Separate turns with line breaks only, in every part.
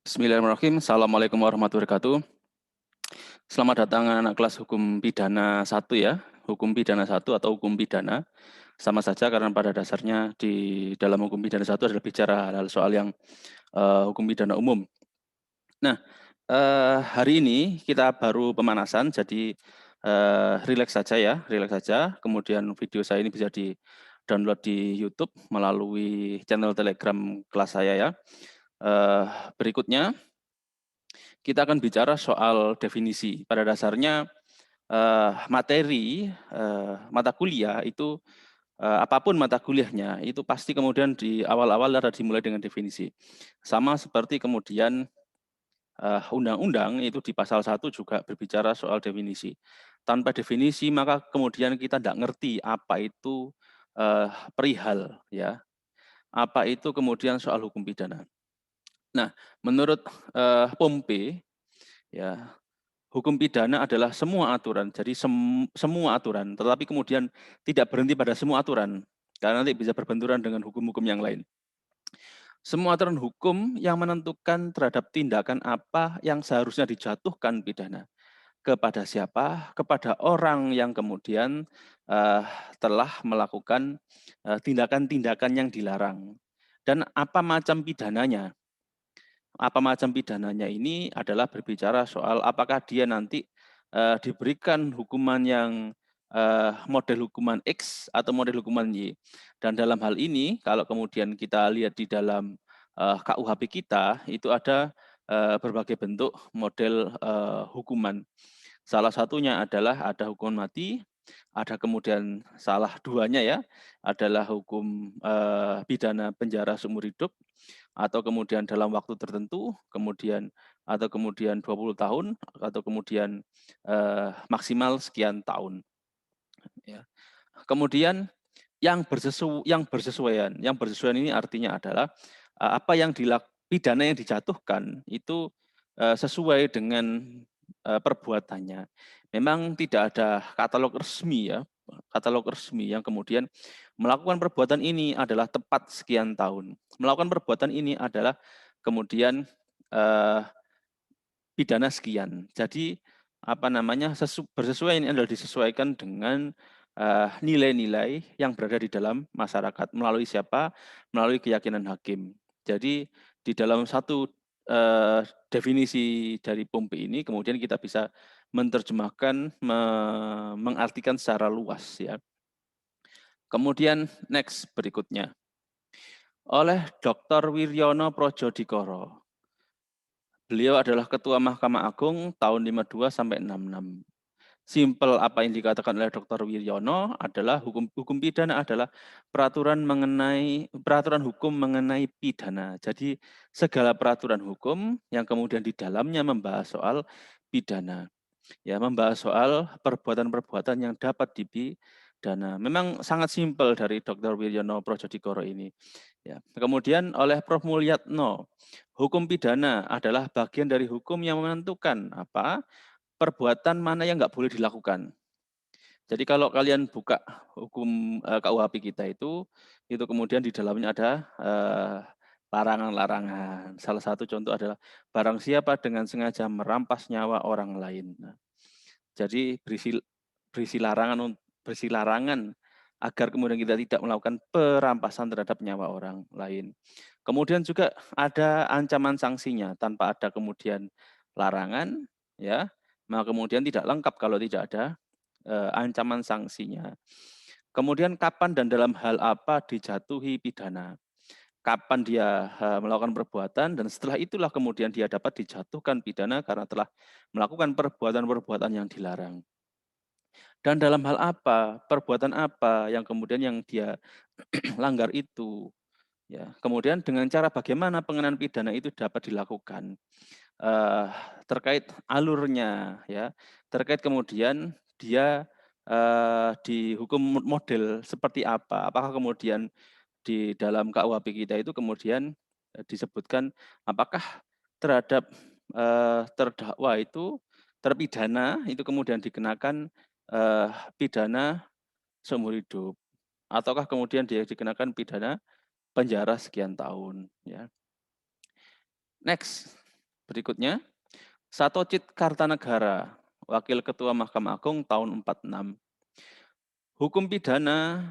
Bismillahirrahmanirrahim. Assalamualaikum warahmatullahi wabarakatuh. Selamat datang anak kelas hukum pidana 1 ya. Hukum pidana 1 atau hukum pidana. Sama saja karena pada dasarnya di dalam hukum pidana 1 adalah bicara hal-hal soal yang hukum pidana umum. Nah, hari ini kita baru pemanasan, jadi rileks saja ya, rileks saja. Kemudian video saya ini bisa di-download di YouTube melalui channel Telegram kelas saya ya. Berikutnya kita akan bicara soal definisi. Pada dasarnya materi mata kuliah itu apapun mata kuliahnya itu pasti kemudian di awal-awal ada dimulai dengan definisi. Sama seperti kemudian undang-undang itu di pasal 1 juga berbicara soal definisi. Tanpa definisi maka kemudian kita tidak ngerti apa itu perihal ya. Apa itu kemudian soal hukum pidana. Nah, menurut POMP ya, hukum pidana adalah semua aturan, jadi semua aturan, tetapi kemudian tidak berhenti pada semua aturan, karena nanti bisa berbenturan dengan hukum-hukum yang lain. Semua aturan hukum yang menentukan terhadap tindakan apa yang seharusnya dijatuhkan pidana. Kepada siapa? Kepada orang yang kemudian telah melakukan tindakan-tindakan yang dilarang. Dan apa macam pidananya? Apa macam pidananya ini adalah berbicara soal apakah dia nanti diberikan hukuman yang model hukuman X atau model hukuman Y. Dan dalam hal ini kalau kemudian kita lihat di dalam KUHP kita itu ada berbagai bentuk model hukuman. Salah satunya adalah ada hukuman mati, ada kemudian salah duanya ya adalah hukum pidana penjara seumur hidup, atau kemudian dalam waktu tertentu, atau kemudian 20 tahun, atau kemudian maksimal sekian tahun. Ya. Kemudian yang bersesuaian ini artinya adalah apa yang pidana yang dijatuhkan itu sesuai dengan perbuatannya. Memang tidak ada katalog resmi ya, katalog resmi yang kemudian melakukan perbuatan ini adalah tepat sekian tahun. Melakukan perbuatan ini adalah kemudian pidana sekian. Jadi apa namanya bersesuaian ini adalah disesuaikan dengan nilai-nilai yang berada di dalam masyarakat melalui siapa? Melalui keyakinan hakim. Jadi di dalam satu definisi dari POMP ini kemudian kita bisa menerjemahkan, mengartikan secara luas ya. Kemudian next berikutnya oleh Dr. Wiryono Projodikoro. Beliau adalah Ketua Mahkamah Agung tahun 52 sampai 66. Simpel apa yang dikatakan oleh Dr. Wiryono adalah hukum pidana adalah peraturan hukum mengenai pidana. Jadi segala peraturan hukum yang kemudian di dalamnya membahas soal pidana. Ya, membahas soal perbuatan-perbuatan yang dapat dipidana. Memang sangat simpel dari Dr. Wiryono Projodikoro ini. Ya. Kemudian oleh Prof. Mulyatno, hukum pidana adalah bagian dari hukum yang menentukan apa perbuatan mana yang nggak boleh dilakukan. Jadi kalau kalian buka hukum KUHP kita itu kemudian di dalamnya ada larangan-larangan. Salah satu contoh adalah barang siapa dengan sengaja merampas nyawa orang lain. Nah, jadi berisi larangan agar kemudian kita tidak melakukan perampasan terhadap nyawa orang lain. Kemudian juga ada ancaman sanksinya tanpa ada kemudian larangan ya, maka kemudian tidak lengkap kalau tidak ada ancaman sanksinya. Kemudian kapan dan dalam hal apa dijatuhi pidana. Kapan dia melakukan perbuatan dan setelah itulah kemudian dia dapat dijatuhkan pidana karena telah melakukan perbuatan-perbuatan yang dilarang. Dan dalam hal apa, perbuatan apa yang kemudian yang dia langgar itu. Ya, kemudian dengan cara bagaimana pengenaan pidana itu dapat dilakukan. Terkait alurnya ya, terkait kemudian dia dihukum model seperti apa. Apakah kemudian di dalam KUHP kita itu kemudian disebutkan apakah terhadap terdakwa itu terpidana itu kemudian dikenakan pidana seumur hidup ataukah kemudian dia dikenakan pidana penjara sekian tahun ya. Next. berikutnya, Satocit Kartanegara, Wakil Ketua Mahkamah Agung tahun 46. Hukum pidana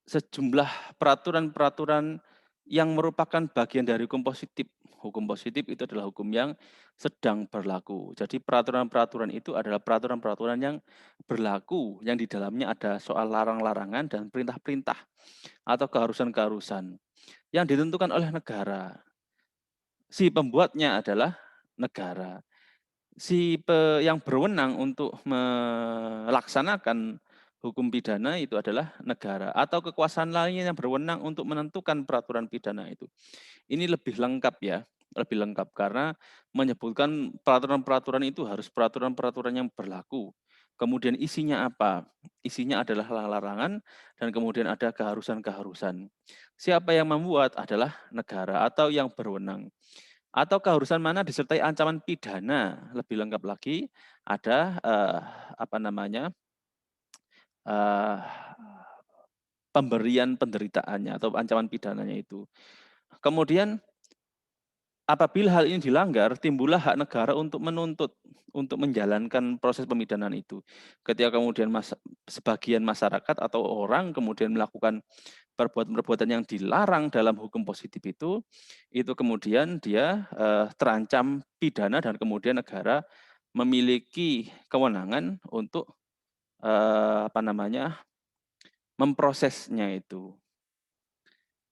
sejumlah peraturan-peraturan yang merupakan bagian dari hukum positif. Hukum positif itu adalah hukum yang sedang berlaku. Jadi peraturan-peraturan itu adalah peraturan-peraturan yang berlaku, yang di dalamnya ada soal larang-larangan dan perintah-perintah atau keharusan-keharusan yang ditentukan oleh negara. Si pembuatnya adalah negara. Yang berwenang untuk melaksanakan hukum pidana itu adalah negara atau kekuasaan lain yang berwenang untuk menentukan peraturan pidana itu. Ini lebih lengkap ya, lebih lengkap karena menyebutkan peraturan-peraturan itu harus peraturan-peraturan yang berlaku. Kemudian isinya apa? Isinya adalah larangan dan kemudian ada keharusan-keharusan. Siapa yang membuat adalah negara atau yang berwenang. Atau keharusan mana disertai ancaman pidana. Lebih lengkap lagi ada apa namanya? Pemberian penderitaannya atau ancaman pidananya itu. Kemudian apabila hal ini dilanggar, timbullah hak negara untuk menuntut, untuk menjalankan proses pemidanaan itu. Ketika kemudian sebagian masyarakat atau orang kemudian melakukan perbuatan-perbuatan yang dilarang dalam hukum positif itu kemudian dia terancam pidana dan kemudian negara memiliki kewenangan untuk apa namanya memprosesnya itu.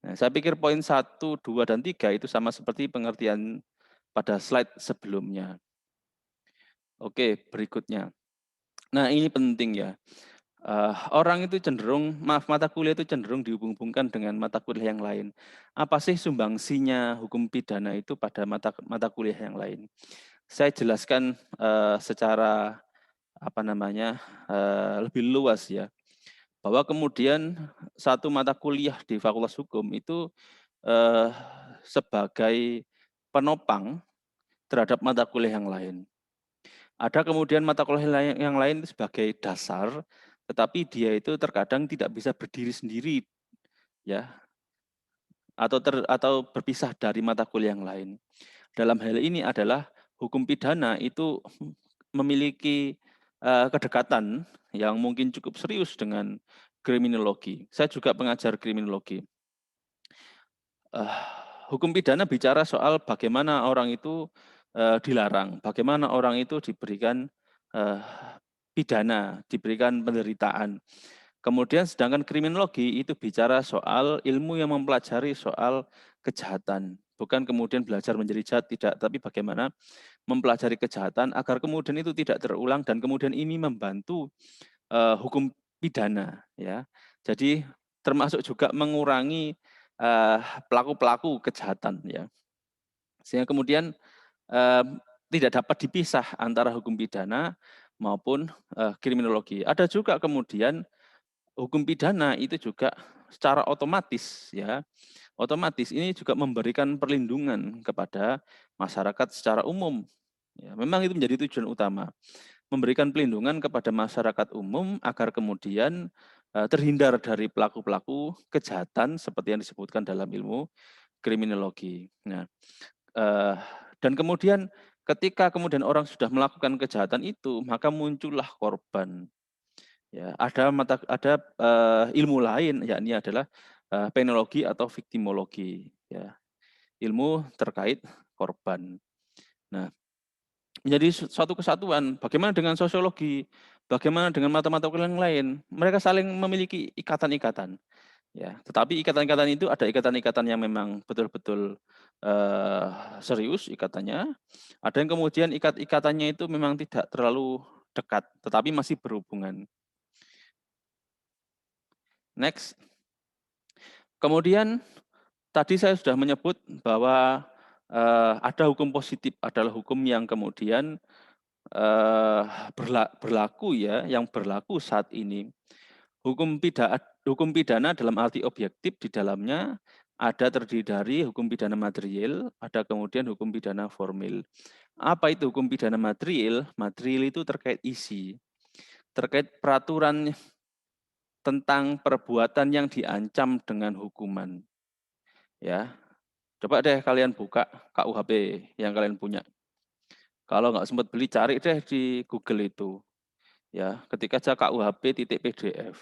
Nah, saya pikir poin 1, 2, dan 3 itu sama seperti pengertian pada slide sebelumnya. Oke, berikutnya. Nah, ini penting ya. Orang itu cenderung, mata kuliah itu cenderung dihubung-hubungkan dengan mata kuliah yang lain. Apa sih sumbangsinya hukum pidana itu pada mata kuliah yang lain? Saya jelaskan secara apa namanya lebih luas ya, bahwa kemudian satu mata kuliah di Fakultas Hukum itu sebagai penopang terhadap mata kuliah yang lain. Ada kemudian mata kuliah yang lain itu sebagai dasar, tetapi dia itu terkadang tidak bisa berdiri sendiri, ya, atau berpisah dari mata kuliah yang lain. Dalam hal ini adalah hukum pidana itu memiliki kedekatan yang mungkin cukup serius dengan kriminologi. Saya juga pengajar kriminologi. Hukum pidana bicara soal bagaimana orang itu dilarang, bagaimana orang itu diberikan pidana, diberikan penderitaan. Kemudian sedangkan kriminologi itu bicara soal ilmu yang mempelajari soal kejahatan. Bukan kemudian belajar menjadi jahat, tidak, tapi bagaimana mempelajari kejahatan agar kemudian itu tidak terulang dan kemudian ini membantu hukum pidana. Ya. Jadi termasuk juga mengurangi pelaku-pelaku kejahatan. Ya. Sehingga kemudian tidak dapat dipisah antara hukum pidana maupun kriminologi. Ada juga kemudian hukum pidana itu juga secara otomatis ya, otomatis ini juga memberikan perlindungan kepada masyarakat secara umum. Ya, memang itu menjadi tujuan utama, memberikan perlindungan kepada masyarakat umum agar kemudian terhindar dari pelaku-pelaku kejahatan seperti yang disebutkan dalam ilmu kriminologi. Nah, dan kemudian ketika kemudian orang sudah melakukan kejahatan itu, maka muncullah korban. Ya, ada ilmu lain, yakni adalah penologi atau viktimologi. Ya, ilmu terkait korban. Nah, menjadi suatu kesatuan. Bagaimana dengan sosiologi? Bagaimana dengan mata-mata kuliah yang lain? Mereka saling memiliki ikatan-ikatan. Ya, tetapi ikatan-ikatan itu ada ikatan-ikatan yang memang betul-betul serius ikatannya. Ada yang kemudian ikatannya itu memang tidak terlalu dekat, tetapi masih berhubungan. Next. Kemudian tadi saya sudah menyebut bahwa ada hukum positif, adalah hukum yang kemudian berlaku ya, yang berlaku saat ini. Hukum pidana dalam arti objektif di dalamnya ada terdiri dari hukum pidana material, ada kemudian hukum pidana formil. Apa itu hukum pidana material? Material itu terkait isi, terkait peraturan tentang perbuatan yang diancam dengan hukuman. Ya. Coba deh kalian buka KUHP yang kalian punya. Kalau nggak sempat beli, cari deh di Google itu. Ya, ketik aja KUHP.PDF.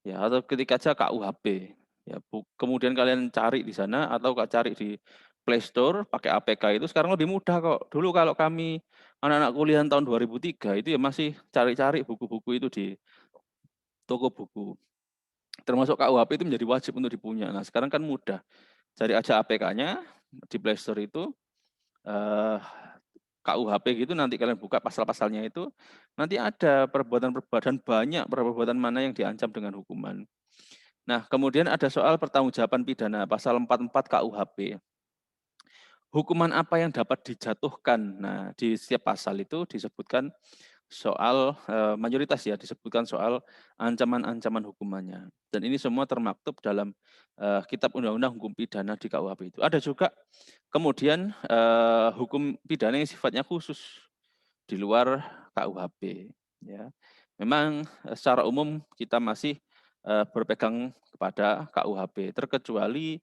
Ya, atau ketik aja KUHP. Ya, kemudian kalian cari di sana atau cari di Play Store pakai APK itu sekarang lebih mudah kok. Dulu kalau kami anak-anak kuliah tahun 2003 itu ya masih cari-cari buku-buku itu di toko buku. Termasuk KUHP itu menjadi wajib untuk dipunya. Nah, sekarang kan mudah. Cari aja APK-nya di Play Store itu eh, KUHP gitu, nanti kalian buka pasal-pasalnya itu, nanti ada perbuatan-perbuatan banyak, perbuatan mana yang diancam dengan hukuman. Nah, kemudian ada soal pertanggungjawaban pidana, pasal 44 KUHP. Hukuman apa yang dapat dijatuhkan? Nah, di setiap pasal itu disebutkan soal mayoritas ya, disebutkan soal ancaman-ancaman hukumannya. Dan ini semua termaktub dalam Kitab Undang-Undang Hukum Pidana di KUHP itu. Ada juga kemudian hukum pidana yang sifatnya khusus di luar KUHP. Ya, memang secara umum kita masih berpegang kepada KUHP, terkecuali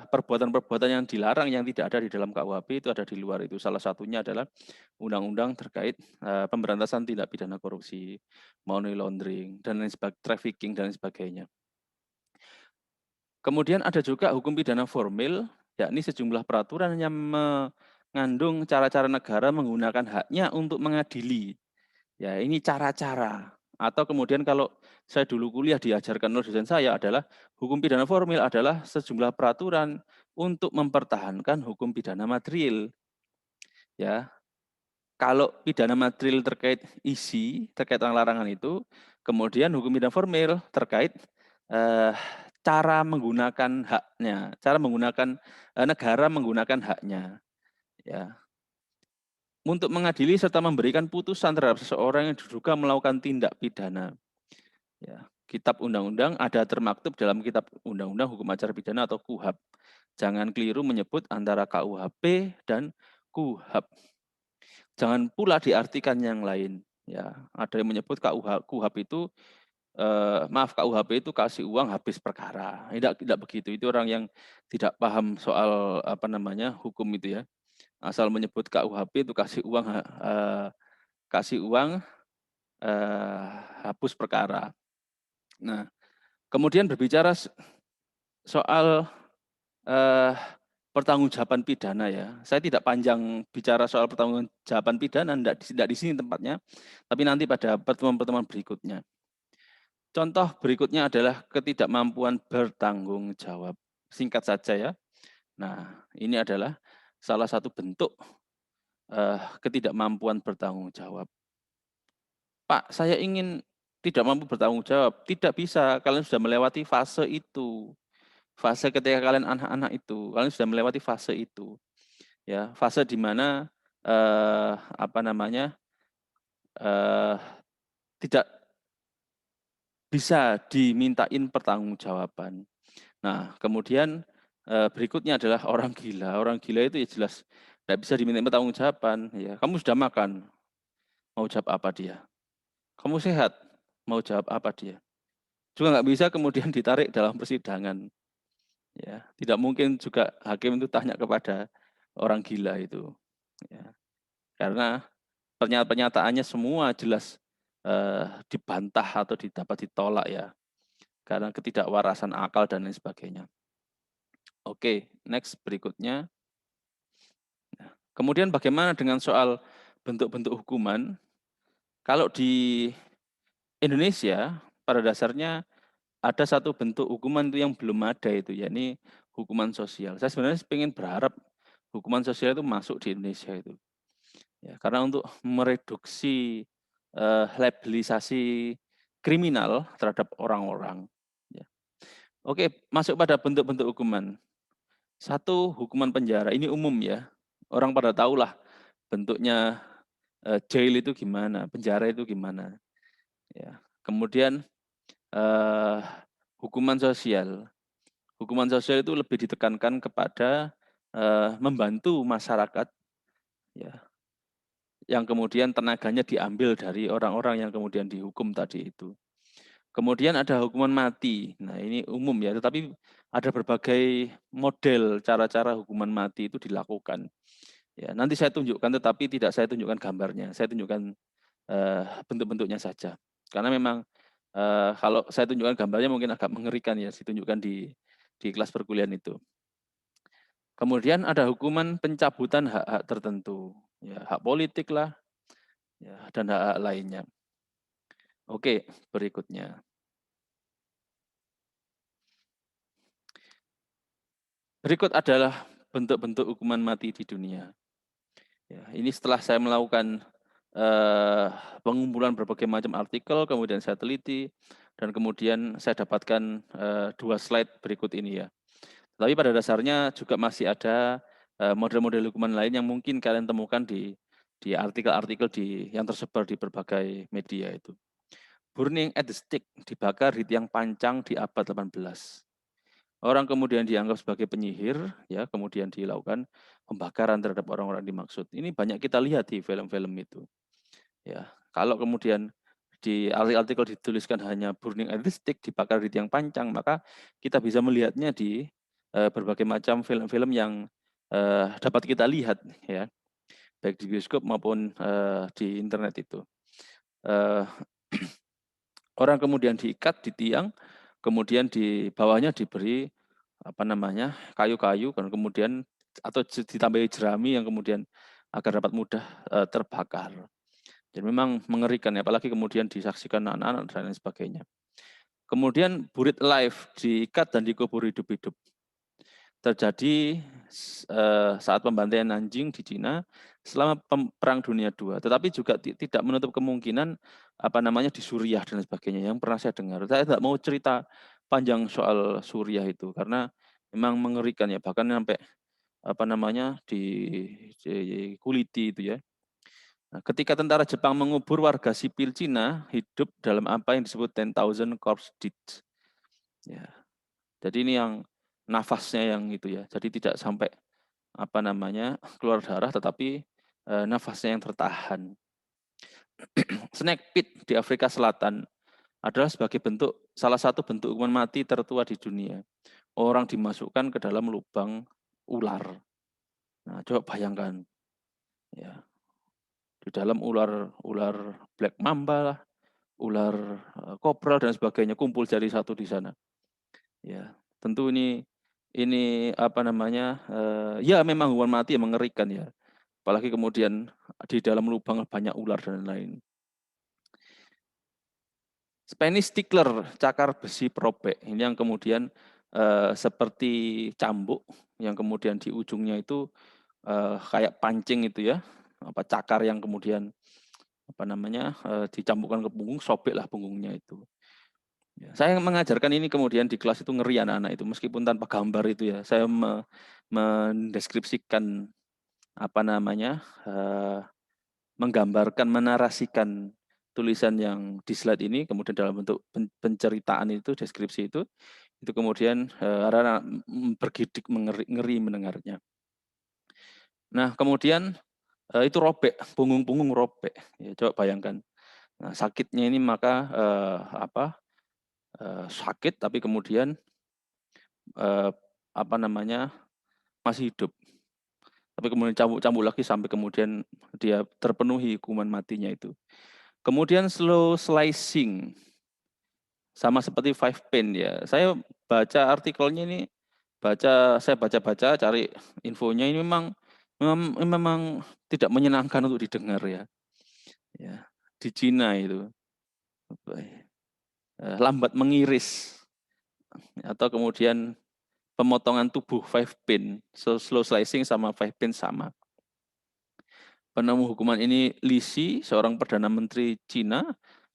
perbuatan-perbuatan yang dilarang yang tidak ada di dalam KUHP itu ada di luar itu. Salah satunya adalah undang-undang terkait pemberantasan tindak pidana korupsi, money laundering, dan lain sebagainya, trafficking dan lain sebagainya. Kemudian ada juga hukum pidana formil, yakni sejumlah peraturan yang mengandung cara-cara negara menggunakan haknya untuk mengadili. Ya, ini cara-cara. Atau kemudian kalau saya dulu kuliah diajarkan oleh dosen saya adalah hukum pidana formil adalah sejumlah peraturan untuk mempertahankan hukum pidana material. Ya, kalau pidana material terkait isi, terkait larangan itu, kemudian hukum pidana formil terkait cara menggunakan haknya, cara menggunakan negara menggunakan haknya. Ya, untuk mengadili serta memberikan putusan terhadap seseorang yang diduga melakukan tindak pidana. Ya, Kitab Undang-Undang ada termaktub dalam Kitab Undang-Undang Hukum Acara Pidana atau KUHAP. Jangan keliru menyebut antara KUHP dan KUHAP. Jangan pula diartikan yang lain. Ya, ada yang menyebut KUHAP itu KUHP itu kasih uang habis perkara. Tidak begitu. Itu orang yang tidak paham soal hukum itu ya. Asal menyebut KUHP itu kasih uang hapus perkara. Nah, kemudian berbicara soal pertanggungjawaban pidana ya. Saya tidak panjang bicara soal pertanggungjawaban pidana, tidak di sini tempatnya, tapi nanti pada pertemuan-pertemuan berikutnya. Contoh berikutnya adalah ketidakmampuan bertanggung jawab. Singkat saja ya. Nah, ini adalah salah satu bentuk ketidakmampuan bertanggung jawab. Pak, saya ingin tidak mampu bertanggung jawab. Tidak bisa, kalian sudah melewati fase itu. Fase ketika kalian anak-anak itu, kalian sudah melewati fase itu. Ya, fase di mana tidak bisa dimintain pertanggungjawaban. Nah, kemudian berikutnya adalah orang gila. Orang gila itu ya jelas tidak bisa diminta pertanggungjawaban. Ya, kamu sudah makan, mau jawab apa dia? Kamu sehat, mau jawab apa dia? Juga nggak bisa kemudian ditarik dalam persidangan. Ya, tidak mungkin juga hakim itu tanya kepada orang gila itu. Ya, karena pernyataannya semua jelas dibantah atau dapat ditolak ya. Karena ketidakwarasan akal dan lain sebagainya. Oke, next berikutnya. Nah, kemudian bagaimana dengan soal bentuk-bentuk hukuman? Kalau di Indonesia pada dasarnya ada satu bentuk hukuman itu yang belum ada itu, yakni hukuman sosial. Saya sebenarnya ingin berharap hukuman sosial itu masuk di Indonesia itu. Ya, karena untuk mereduksi labelisasi kriminal terhadap orang-orang. Ya. Oke, masuk pada bentuk-bentuk hukuman. Satu, hukuman penjara. Ini umum ya. Orang pada tahulah bentuknya jail itu gimana, penjara itu gimana. Ya. Kemudian hukuman sosial. Hukuman sosial itu lebih ditekankan kepada membantu masyarakat ya, yang kemudian tenaganya diambil dari orang-orang yang kemudian dihukum tadi itu. Kemudian ada hukuman mati. Nah, ini umum ya, tetapi ada berbagai model cara-cara hukuman mati itu dilakukan. Ya, nanti saya tunjukkan, tetapi tidak saya tunjukkan gambarnya. Saya tunjukkan bentuk-bentuknya saja. Karena memang kalau saya tunjukkan gambarnya mungkin agak mengerikan ya, ditunjukkan di kelas perkuliahan itu. Kemudian ada hukuman pencabutan hak-hak tertentu, ya, hak politik lah, ya, dan hak-hak lainnya. Oke, berikutnya. Berikut adalah bentuk-bentuk hukuman mati di dunia. Ya, ini setelah saya melakukan pengumpulan berbagai macam artikel, kemudian saya teliti, dan kemudian saya dapatkan 2 slide berikut ini ya. Tapi pada dasarnya juga masih ada model-model hukuman lain yang mungkin kalian temukan di artikel-artikel yang tersebar di berbagai media itu. Burning at the stake, dibakar di tiang pancang di abad 18. Orang kemudian dianggap sebagai penyihir, ya, kemudian dilakukan pembakaran terhadap orang-orang dimaksud. Ini banyak kita lihat di film-film itu. Ya, kalau kemudian di artikel dituliskan hanya burning at the stake, dibakar di tiang pancang, maka kita bisa melihatnya di berbagai macam film-film yang dapat kita lihat, ya, baik di bioskop maupun di internet itu. Orang kemudian diikat di tiang, kemudian di bawahnya diberi kayu-kayu, dan kemudian atau ditambahi jerami yang kemudian agar dapat mudah terbakar. Dan memang mengerikan, apalagi kemudian disaksikan anak-anak dan lain sebagainya. Kemudian buried alive, diikat dan dikubur hidup-hidup. Terjadi saat pembantaian anjing di Cina selama Perang Dunia II. Tetapi juga tidak menutup kemungkinan di Suriah dan sebagainya yang pernah saya dengar. Saya tidak mau cerita panjang soal Suriah itu karena memang mengerikan ya, bahkan sampai dikuliti itu ya. Nah, ketika tentara Jepang mengubur warga sipil Cina hidup dalam apa yang disebut 10,000 corpse deaths. Ya. Jadi ini yang nafasnya yang itu ya. Jadi tidak sampai keluar darah, tetapi nafasnya yang tertahan. Snake pit di Afrika Selatan adalah sebagai salah satu bentuk hukuman mati tertua di dunia. Orang dimasukkan ke dalam lubang ular. Nah, coba bayangkan, ya, di dalam ular black mamba lah, ular kobra dan sebagainya kumpul jadi satu di sana. Ya, tentu ini ya memang hukuman mati yang mengerikan ya. Apalagi kemudian di dalam lubang banyak ular dan lain-lain. Spanish stickler, cakar besi perobek. Ini yang kemudian seperti cambuk yang kemudian di ujungnya itu kayak pancing itu ya, cakar yang kemudian dicambukkan ke punggung, sobeklah punggungnya itu. Ya, saya mengajarkan ini kemudian di kelas itu ngeri anak-anak itu, meskipun tanpa gambar itu ya. Saya mendeskripsikan menggambarkan, menarasikan tulisan yang di slide ini, kemudian dalam bentuk penceritaan itu, deskripsi itu kemudian anak-anak bergidik ngeri mendengarnya. Nah, kemudian itu robek, punggung robek. Ya, coba bayangkan. Nah, sakitnya ini maka sakit, tapi kemudian masih hidup. Tapi kemudian cambuk lagi sampai kemudian dia terpenuhi hukuman matinya itu. Kemudian slow slicing, sama seperti five pain ya. Saya baca artikelnya ini, saya baca-baca cari infonya, ini memang tidak menyenangkan untuk didengar ya. Ya, di Cina itu lambat mengiris atau kemudian pemotongan tubuh five pin, slow slicing sama five pin sama. Penemu hukuman ini Li Xi, seorang perdana menteri Cina,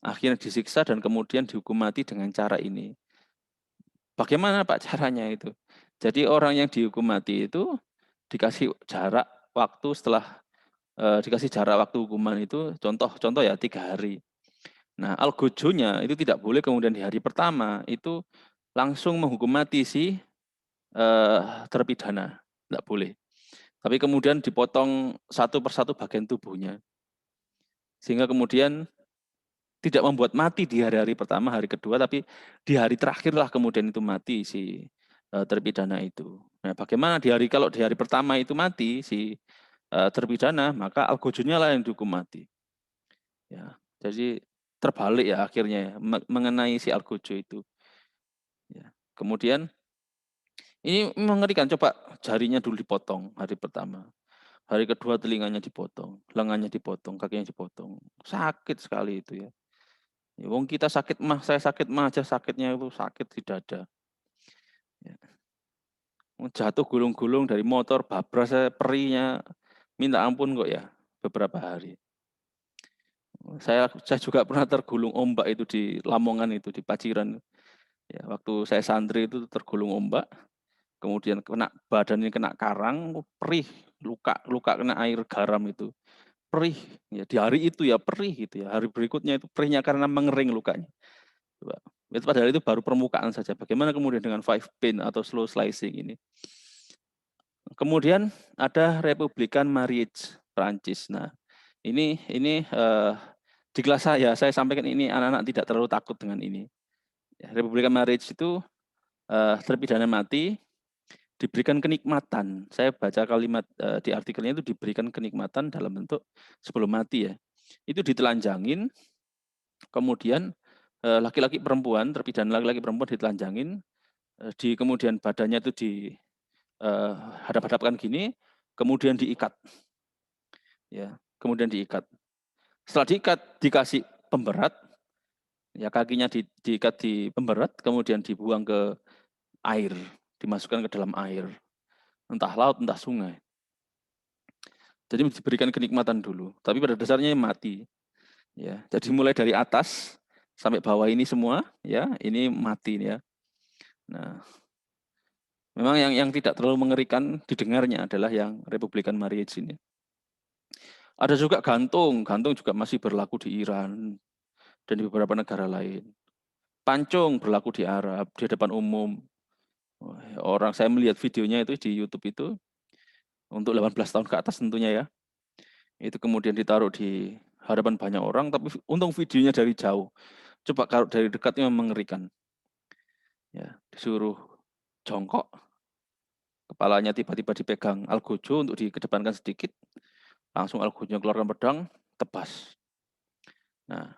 akhirnya disiksa dan kemudian dihukum mati dengan cara ini. Bagaimana Pak caranya itu? Jadi orang yang dihukum mati itu dikasih jarak waktu hukuman itu, contoh ya 3 hari. Nah, algojonya itu tidak boleh kemudian di hari pertama itu langsung menghukum mati si terpidana, tidak boleh. Tapi kemudian dipotong satu persatu bagian tubuhnya. Sehingga kemudian tidak membuat mati di hari-hari pertama, hari kedua, tapi di hari terakhirlah kemudian itu mati si terpidana itu. Nah, bagaimana kalau di hari pertama itu mati si terpidana, maka Algojonya lah yang dihukum mati. Ya, jadi terbalik ya akhirnya ya, mengenai si Algojo itu. Ya. Kemudian ini mengerikan, coba jarinya dulu dipotong hari pertama. Hari kedua telinganya dipotong, lengannya dipotong, kakinya dipotong. Sakit sekali itu ya. Ya, wong kita sakit mah, saya sakit mah aja sakitnya itu sakit di dada. Ya. Jatuh gulung-gulung dari motor, babras saya perinya minta ampun kok ya beberapa hari. Saya juga pernah tergulung ombak itu di Lamongan itu di Paciran. Ya, waktu saya santri itu tergulung ombak, kemudian badannya kena karang, perih, luka kena air garam itu. Perih, ya di hari itu ya perih gitu ya. Hari berikutnya itu perihnya karena mengering lukanya. Coba. Itu padahal itu baru permukaan saja. Bagaimana kemudian dengan 5 pin atau slow slicing ini? Kemudian ada Republikan Marriage Prancis. Nah, ini di kelas saya sampaikan ini anak-anak tidak terlalu takut dengan ini. Republikan Marriage itu terpidana mati diberikan kenikmatan. Saya baca kalimat di artikelnya itu diberikan kenikmatan dalam bentuk sebelum mati ya. Itu ditelanjangin, kemudian laki-laki perempuan, terpidana laki-laki perempuan ditelanjangin, di kemudian badannya itu di hadap-hadapkan gini, kemudian diikat. Ya, kemudian diikat. Setelah diikat, dikasih pemberat, ya kakinya diikat di pemberat, kemudian dibuang ke air, dimasukkan ke dalam air, entah laut, entah sungai. Jadi diberikan kenikmatan dulu, tapi pada dasarnya mati. Ya, jadi mulai dari atas sampai bawah ini semua, ya ini mati ya. Nah, memang yang tidak terlalu mengerikan didengarnya adalah yang Republikan Marriage ini. Ada juga gantung juga masih berlaku di Iran dan di beberapa negara lain. Pancung berlaku di Arab, di hadapan umum. Orang saya melihat videonya itu di YouTube itu, untuk 18 tahun ke atas tentunya ya. Itu kemudian ditaruh di hadapan banyak orang, tapi untung videonya dari jauh. Coba kalau dari dekatnya mengerikan. Ya, disuruh jongkok, kepalanya tiba-tiba dipegang Algojo untuk dikedepankan sedikit, langsung Algojo keluarkan pedang, tebas. Nah,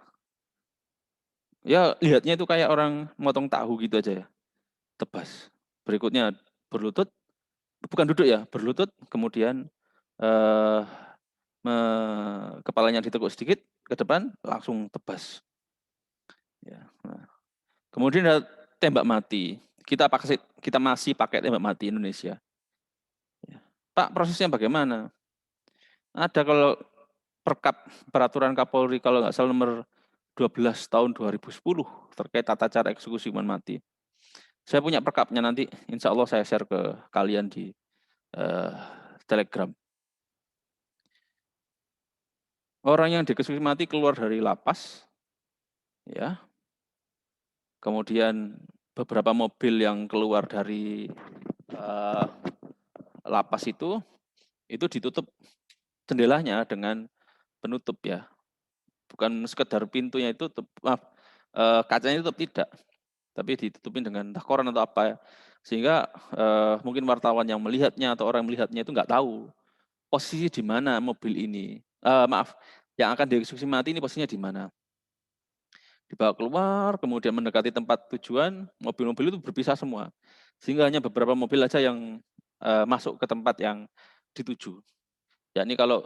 ya lihatnya itu kayak orang motong tahu gitu aja ya, tebas. Berikutnya berlutut, bukan duduk ya, berlutut, kemudian kepalanya ditekuk sedikit ke depan, langsung tebas. Ya, nah. Kemudian ada tembak mati. Kita masih pakai tembak mati Indonesia. Ya. Pak, prosesnya bagaimana? Ada kalau peraturan Kapolri kalau nggak salah nomor 12 tahun 2010 terkait tata cara eksekusi hukuman mati. Saya punya perkapnya nanti, insya Allah saya share ke kalian di Telegram. Orang yang dieksekusi mati keluar dari lapas, ya. Kemudian beberapa mobil yang keluar dari lapas itu ditutup jendelanya dengan penutup ya. Bukan sekedar pintunya itu, kacanya itu tidak, tapi ditutupin dengan entah koran atau apa ya. Sehingga mungkin wartawan yang melihatnya atau orang melihatnya itu nggak tahu posisi di mana mobil ini. Yang akan dieksekusi mati ini posisinya di mana. Dibawa keluar, kemudian mendekati tempat tujuan, mobil-mobil itu berpisah semua. Sehingga hanya beberapa mobil aja yang masuk ke tempat yang dituju. Yakni kalau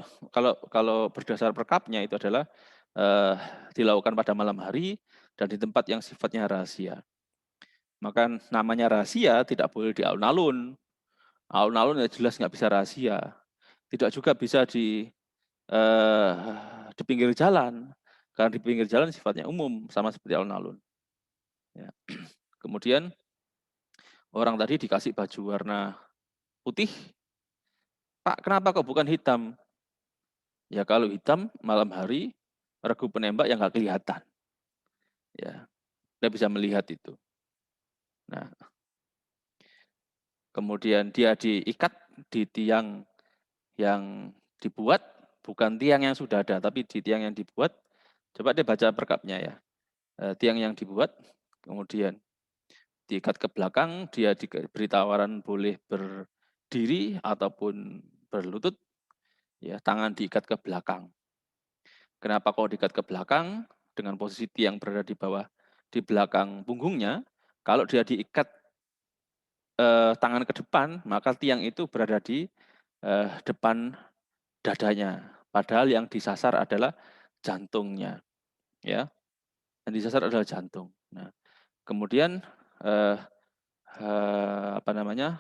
berdasar perkapnya itu adalah dilakukan pada malam hari dan di tempat yang sifatnya rahasia. Maka namanya rahasia tidak boleh di alun-alun. Alun-alun ya jelas nggak bisa rahasia. Tidak juga bisa di pinggir jalan. Karena di pinggir jalan sifatnya umum, sama seperti alun-alun. Ya. Kemudian orang tadi dikasih baju warna putih. Pak, kenapa kok bukan hitam? Ya kalau hitam malam hari, regu penembak yang nggak kelihatan. Ya, nggak bisa melihat itu. Nah, kemudian dia diikat di tiang yang dibuat, bukan tiang yang sudah ada, tapi di tiang yang dibuat, Coba deh baca perkapnya ya. Tiang yang dibuat, kemudian diikat ke belakang, dia diberi tawaran boleh berdiri ataupun berlutut, ya tangan diikat ke belakang. Kenapa kok diikat ke belakang? Dengan posisi tiang berada di bawah, di belakang punggungnya. Kalau dia diikat tangan ke depan, maka tiang itu berada di depan dadanya. Padahal yang disasar adalah jantungnya, ya. Yang disasar adalah jantung. Nah, kemudian apa namanya,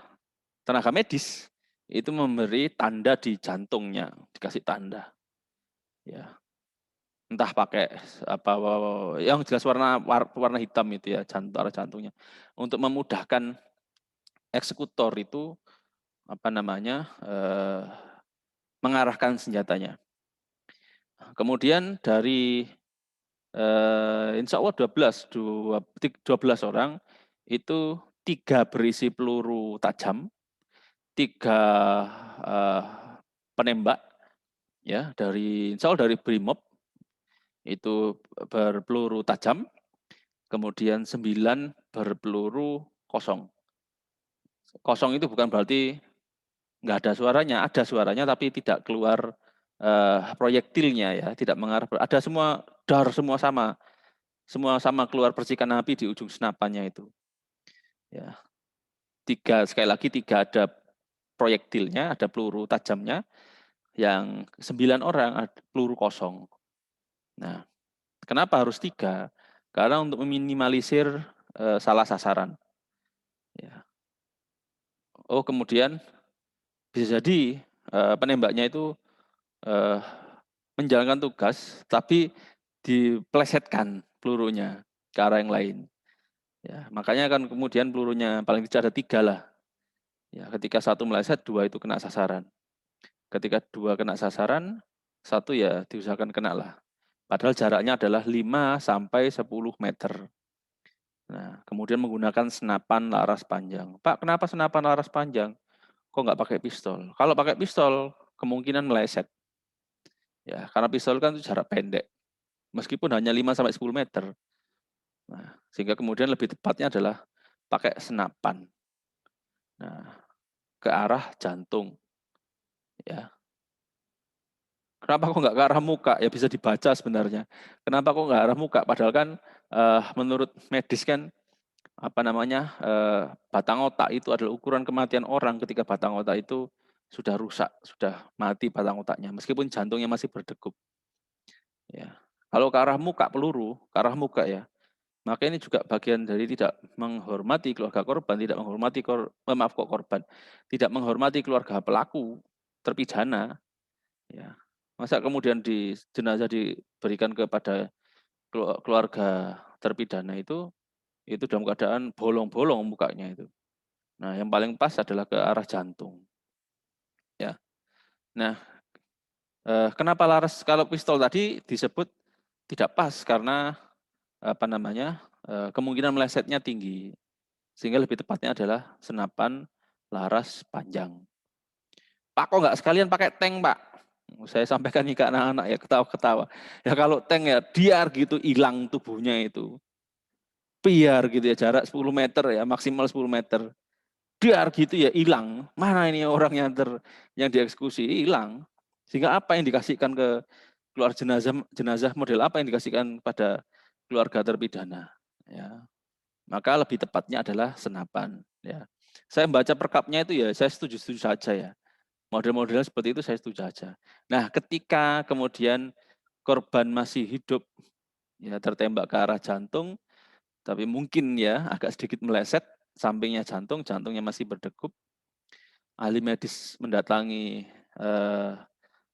tenaga medis itu memberi tanda di jantungnya, dikasih tanda, ya. Entah pakai apa, yang jelas warna hitam itu ya, arah jantungnya. Untuk memudahkan eksekutor itu apa namanya, mengarahkan senjatanya. Kemudian dari insya Allah 12 orang itu 3 berisi peluru tajam, 3 penembak ya dari insya Allah dari Brimob itu berpeluru tajam, kemudian 9 berpeluru kosong. Kosong itu bukan berarti nggak ada suaranya, ada suaranya tapi tidak keluar proyektilnya ya, tidak mengarah, ada semua dar, semua sama keluar percikan api di ujung senapannya itu. Ya, 3 sekali lagi 3 ada proyektilnya, ada peluru tajamnya, yang 9 orang ada peluru kosong. Nah, kenapa harus 3? Karena untuk meminimalisir salah sasaran. Ya. Oh, kemudian bisa jadi penembaknya itu menjalankan tugas, tapi dipelesetkan pelurunya ke arah yang lain. Ya, makanya kan kemudian pelurunya paling tidak ada 3 lah. Ya, ketika 1 meleset, 2 itu kena sasaran. Ketika 2 kena sasaran, 1 ya diusahakan kena lah. Padahal jaraknya adalah 5 sampai 10 meter. Nah, kemudian menggunakan senapan laras panjang. Pak, kenapa senapan laras panjang? Kok nggak pakai pistol? Kalau pakai pistol, kemungkinan meleset. Ya, karena pistol kan itu jarak pendek. Meskipun hanya 5 sampai 10 meter. Nah, sehingga kemudian lebih tepatnya adalah pakai senapan. Nah, ke arah jantung. Ya. Kenapa kok nggak ke arah muka? Ya bisa dibaca sebenarnya. Kenapa kok nggak arah muka? Padahal kan menurut medis kan apa namanya, batang otak itu adalah ukuran kematian orang ketika batang otak itu sudah rusak, sudah mati batang otaknya, meskipun jantungnya masih berdegup. Ya. Kalau ke arah muka peluru, ke arah muka ya, maka ini juga bagian dari tidak menghormati keluarga korban, tidak menghormati maaf kok korban, tidak menghormati keluarga pelaku terpidana. Ya. Masa kemudian jenazah diberikan kepada keluarga terpidana itu dalam keadaan bolong-bolong mukanya itu. Nah, yang paling pas adalah ke arah jantung. Ya. Nah, kenapa laras kalau pistol tadi disebut tidak pas karena apa namanya, kemungkinan melesetnya tinggi. Sehingga lebih tepatnya adalah senapan laras panjang. Pak, kok nggak sekalian pakai tank, Pak? Saya sampaikan nih ke anak-anak ya, ketawa-ketawa. Ya kalau tank ya biar gitu hilang tubuhnya itu. Biar gitu ya, jarak 10 meter ya, maksimal 10 meter. Biar gitu ya hilang. Mana ini orang yang dieksekusi, hilang. Sehingga apa yang dikasihkan ke keluar jenazah model apa yang dikasihkan pada keluarga terpidana. Ya. Maka lebih tepatnya adalah senapan. Ya. Saya membaca perkapnya itu ya, saya setuju-setuju saja ya. Model-model seperti itu saya setuju saja. Nah, ketika kemudian korban masih hidup, ya tertembak ke arah jantung, tapi mungkin ya agak sedikit meleset, sampingnya jantung, jantungnya masih berdegup, ahli medis mendatangi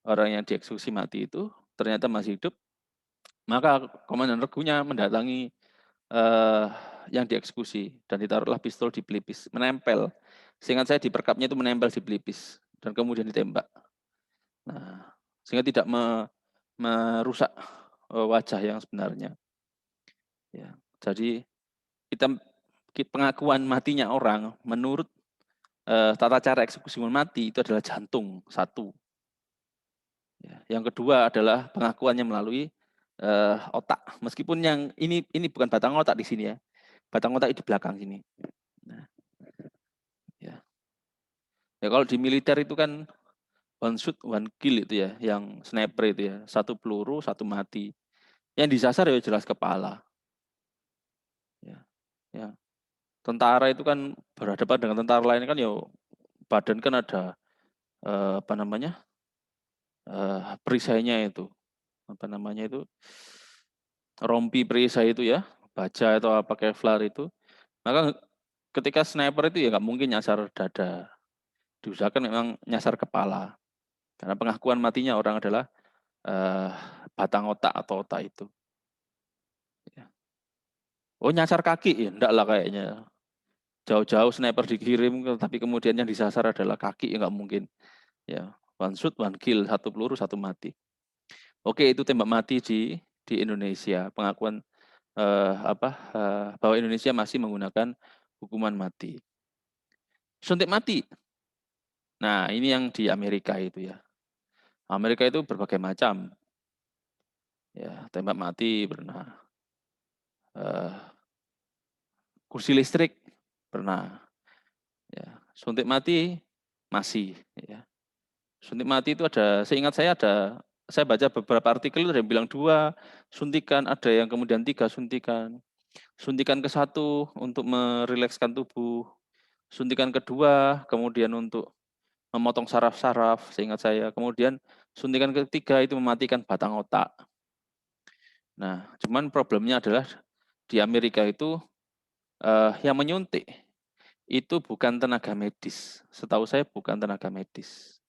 orang yang dieksekusi mati itu, ternyata masih hidup, maka komandan regunya mendatangi yang dieksekusi dan ditaruhlah pistol di pelipis, menempel. Seingat saya di perkapnya itu menempel di pelipis dan kemudian ditembak. Nah, sehingga tidak merusak wajah yang sebenarnya. Ya, jadi kita pengakuan matinya orang menurut tata cara eksekusi mati itu adalah jantung 1. Ya, yang kedua adalah pengakuannya melalui otak. Meskipun yang ini bukan batang otak di sini ya, batang otak di belakang sini. Nah, ya. Ya kalau di militer itu kan one shoot, one kill itu ya, yang sniper itu ya, 1 peluru, 1 mati. Yang disasar ya jelas kepala. Ya, ya. Tentara itu kan berhadapan dengan tentara lain kan ya badan kan ada apa namanya? Perisainya itu. Apa namanya itu? Rompi perisai itu ya, baja atau apa Kevlar itu. Maka ketika sniper itu ya nggak mungkin nyasar dada. Diusahakan memang nyasar kepala. Karena pengakuan matinya orang adalah batang otak atau otak itu. Ya. Oh nyasar kaki ya? Enggak lah kayaknya. Jauh-jauh sniper dikirim, tapi kemudian yang disasar adalah kaki ya nggak mungkin. Ya, one shoot, one kill, 1 peluru, 1 mati. Oke, itu tembak mati di Indonesia. Pengakuan bahwa Indonesia masih menggunakan hukuman mati. Suntik mati. Nah, ini yang di Amerika itu ya. Amerika itu berbagai macam. Ya, tembak mati pernah. Kursi listrik pernah. Ya, suntik mati masih. Ya. Suntik mati itu ada, seingat saya baca beberapa artikel itu ada yang bilang 2 suntikan, ada yang kemudian 3 suntikan. Suntikan ke-1 untuk merilekskan tubuh. Suntikan kedua kemudian untuk memotong saraf-saraf, seingat saya. Kemudian suntikan ketiga itu mematikan batang otak. Nah, cuman problemnya adalah di Amerika itu yang menyuntik itu bukan tenaga medis. Setahu saya bukan tenaga medis.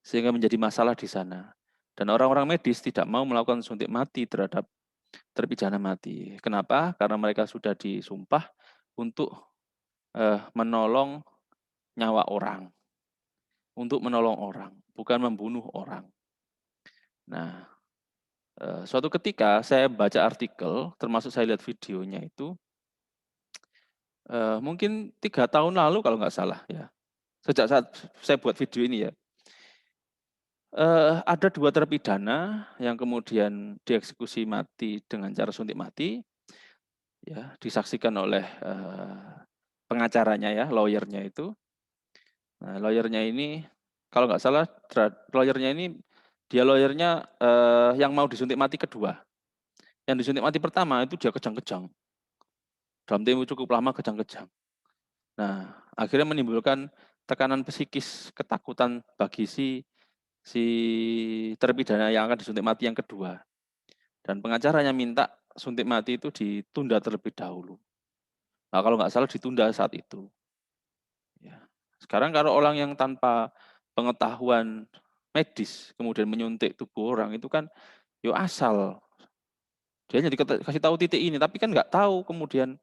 Sehingga menjadi masalah di sana. Dan orang-orang medis tidak mau melakukan suntik mati terhadap terpidana mati. Kenapa? Karena mereka sudah disumpah untuk menolong nyawa orang. Untuk menolong orang, bukan membunuh orang. Nah, suatu ketika saya baca artikel, termasuk saya lihat videonya itu, mungkin 3 tahun lalu kalau nggak salah ya, sejak saat saya buat video ini ya, ada 2 terpidana yang kemudian dieksekusi mati dengan cara suntik mati, ya disaksikan oleh pengacaranya ya, lawyer-nya itu. Nah, lawyer-nya ini kalau nggak salah, lawyer-nya ini dia lawyer-nya yang mau disuntik mati kedua. Yang disuntik mati pertama itu dia kejang-kejang. Dalam tempo cukup lama kejang-kejang. Nah, akhirnya menimbulkan tekanan psikis, ketakutan bagi si terpidana yang akan disuntik mati yang kedua. Dan pengacaranya minta suntik mati itu ditunda terlebih dahulu. Nah, kalau nggak salah ditunda saat itu. Ya. Sekarang kalau orang yang tanpa pengetahuan medis kemudian menyuntik tubuh orang itu kan yo asal. Dia hanya dikasih tahu titik ini, tapi kan nggak tahu kemudian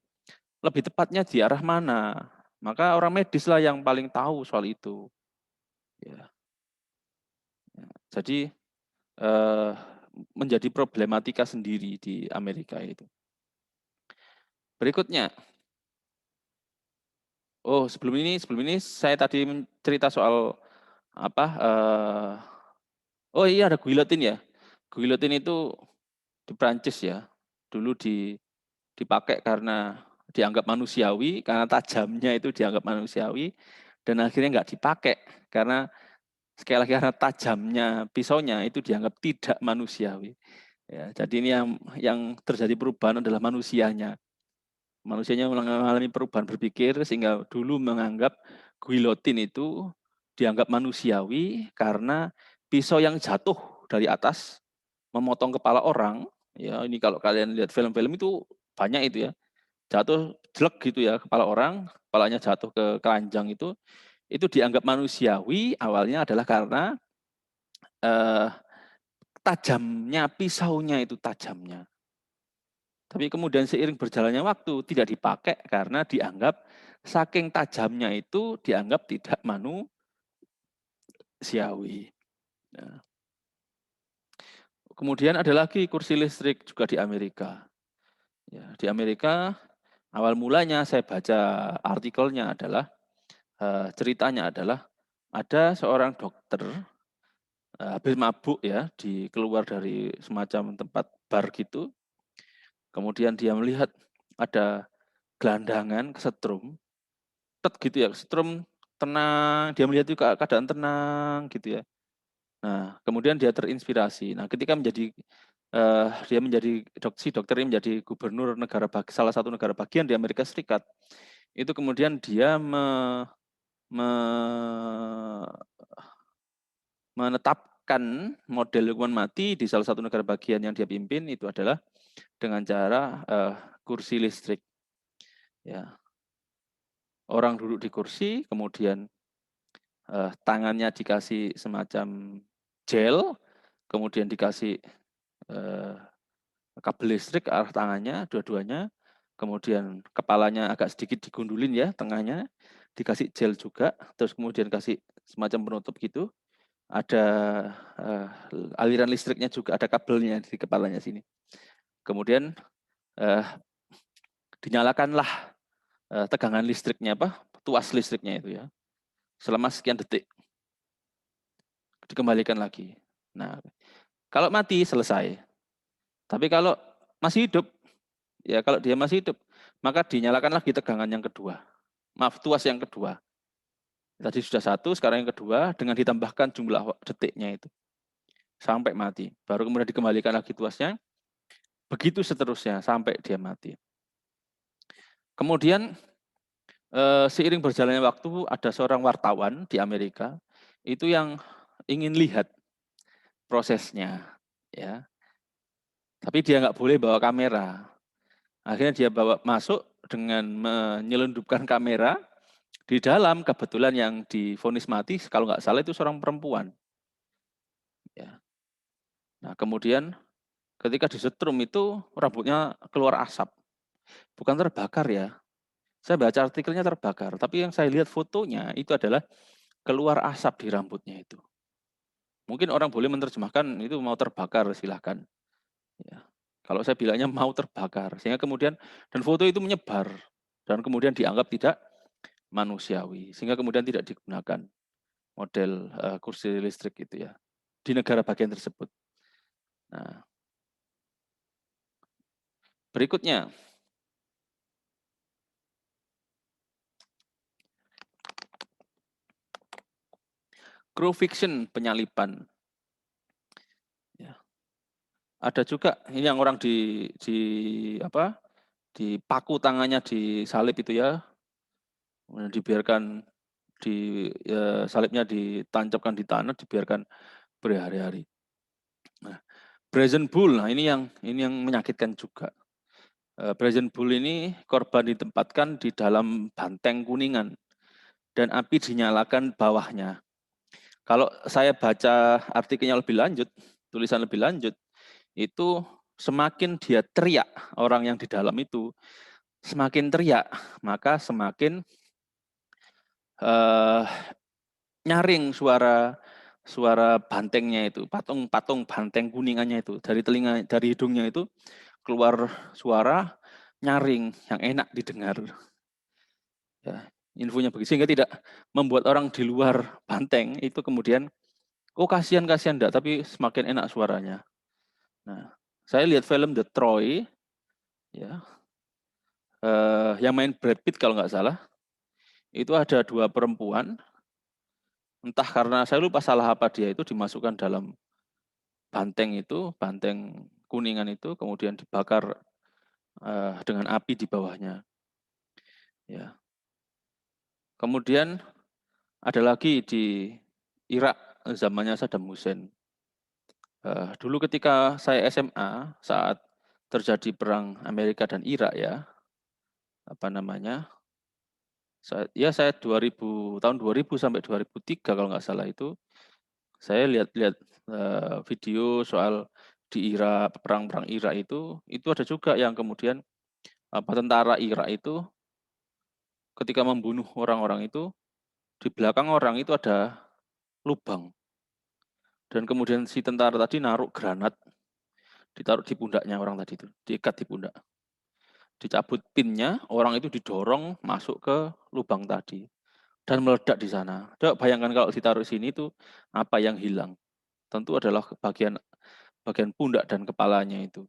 lebih tepatnya di arah mana. Maka orang medis lah yang paling tahu soal itu. Ya. Jadi menjadi problematika sendiri di Amerika itu. Berikutnya, sebelum ini saya tadi cerita soal apa? Oh iya ada guillotine ya. Guillotine itu di Prancis ya. Dulu dipakai karena dianggap manusiawi, karena tajamnya itu dianggap manusiawi, dan akhirnya nggak dipakai karena sekali lagi karena tajamnya pisaunya itu dianggap tidak manusiawi. Ya, jadi ini yang terjadi perubahan adalah manusianya. Manusianya mengalami perubahan berpikir sehingga dulu menganggap guillotine itu dianggap manusiawi karena pisau yang jatuh dari atas memotong kepala orang. Ya, ini kalau kalian lihat film-film itu banyak itu ya. Jatuh jelek gitu ya kepala orang, kepalanya jatuh ke keranjang itu dianggap manusiawi awalnya adalah karena tajamnya pisaunya itu tajamnya. Tapi kemudian seiring berjalannya waktu tidak dipakai karena dianggap saking tajamnya itu dianggap tidak manusiawi. Nah. Kemudian ada lagi kursi listrik juga di Amerika. Ya, di Amerika awal mulanya saya baca artikelnya adalah ceritanya adalah ada seorang dokter habis mabuk ya keluar dari semacam tempat menyebar gitu. Kemudian dia melihat ada gelandangan kesetrum, gitu ya, kesetrum tenang, dia melihat itu keadaan tenang gitu ya. Nah, kemudian dia terinspirasi. Nah, ketika dia menjadi si dokter ini menjadi gubernur salah satu negara bagian di Amerika Serikat, itu kemudian dia menetapkan model hukuman mati di salah satu negara bagian yang dia pimpin itu adalah dengan cara kursi listrik. Ya, orang duduk di kursi, kemudian tangannya dikasih semacam gel, kemudian dikasih kabel listrik ke arah tangannya, dua-duanya, kemudian kepalanya agak sedikit digundulin ya, tengahnya, dikasih gel juga, terus kemudian kasih semacam penutup gitu, ada aliran listriknya juga, ada kabelnya di kepalanya sini. Kemudian dinyalakanlah tegangan listriknya, tuas listriknya itu ya, selama sekian detik, dikembalikan lagi. Nah, kalau mati selesai. Tapi kalau masih hidup, ya kalau dia masih hidup, maka dinyalakan lagi tegangan yang kedua. Maaf, tuas yang kedua. Tadi sudah satu, sekarang yang kedua, dengan ditambahkan jumlah detiknya itu. Sampai mati. Baru kemudian dikembalikan lagi tuasnya, begitu seterusnya, sampai dia mati. Kemudian, seiring berjalannya waktu, ada seorang wartawan di Amerika, itu yang ingin lihat prosesnya. Ya. Tapi dia nggak boleh bawa kamera. Akhirnya dia bawa masuk dengan menyelundupkan kamera. Di dalam kebetulan yang divonis mati, kalau nggak salah itu seorang perempuan. Ya. Nah, kemudian ketika disetrum itu rambutnya keluar asap. Bukan terbakar ya. Saya baca artikelnya terbakar, tapi yang saya lihat fotonya itu adalah keluar asap di rambutnya itu. Mungkin orang boleh menerjemahkan itu mau terbakar, silahkan. Ya. Kalau saya bilangnya mau terbakar, sehingga kemudian dan foto itu menyebar dan kemudian dianggap tidak manusiawi, sehingga kemudian tidak digunakan model kursi listrik itu ya di negara bagian tersebut. Nah, berikutnya, crucifixion, penyaliban. Ya. Ada juga ini yang orang dipaku tangannya disalib itu ya, dibiarkan salibnya ditancapkan di tanah, dibiarkan berhari-hari. Nah, brazen bull, nah ini yang menyakitkan juga. Brazen bull ini korban ditempatkan di dalam banteng kuningan dan api dinyalakan bawahnya. Kalau saya baca artikelnya lebih lanjut, tulisan lebih lanjut, itu semakin dia teriak orang yang di dalam itu, semakin teriak, maka semakin nyaring suara bantengnya itu, patung banteng kuningannya itu, dari hidungnya itu keluar suara nyaring yang enak didengar. Ya, infonya begitu, sehingga tidak membuat orang di luar banteng itu kemudian, oh kasihan enggak, tapi semakin enak suaranya. Nah, saya lihat film The Troy, ya, yang main Brad Pitt kalau nggak salah, itu ada 2 perempuan, entah karena saya lupa salah apa dia itu dimasukkan dalam banteng kuningan itu, kemudian dibakar dengan api di bawahnya. Ya. Kemudian ada lagi di Irak zamannya Saddam Hussein. Dulu ketika saya SMA, saat terjadi perang Amerika dan Irak ya, saya tahun 2000 sampai 2003 kalau nggak salah itu, saya lihat-lihat video soal di Irak, perang-perang Irak itu ada juga yang kemudian tentara Irak itu ketika membunuh orang-orang itu, di belakang orang itu ada lubang. Dan kemudian si tentara tadi naruh granat, ditaruh di pundaknya orang tadi itu, diikat di pundak. Dicabut pinnya, orang itu didorong masuk ke lubang tadi dan meledak di sana. Coba bayangkan kalau ditaruh sini itu apa yang hilang? Tentu adalah bagian pundak dan kepalanya itu.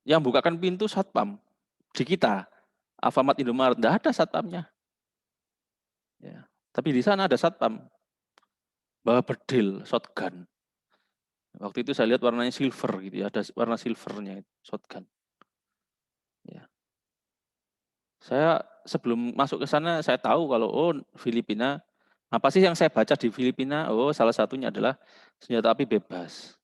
Yang bukakan pintu satpam di kita. Alfamart, Indomaret, enggak ada satpamnya. Ya. Tapi di sana ada satpam, bawa bedil, shotgun. Waktu itu saya lihat warnanya silver gitu ya, ada warna silvernya shotgun. Ya. Saya sebelum masuk ke sana saya tahu kalau oh Filipina, apa sih yang saya baca di Filipina? Oh salah satunya adalah senjata api bebas.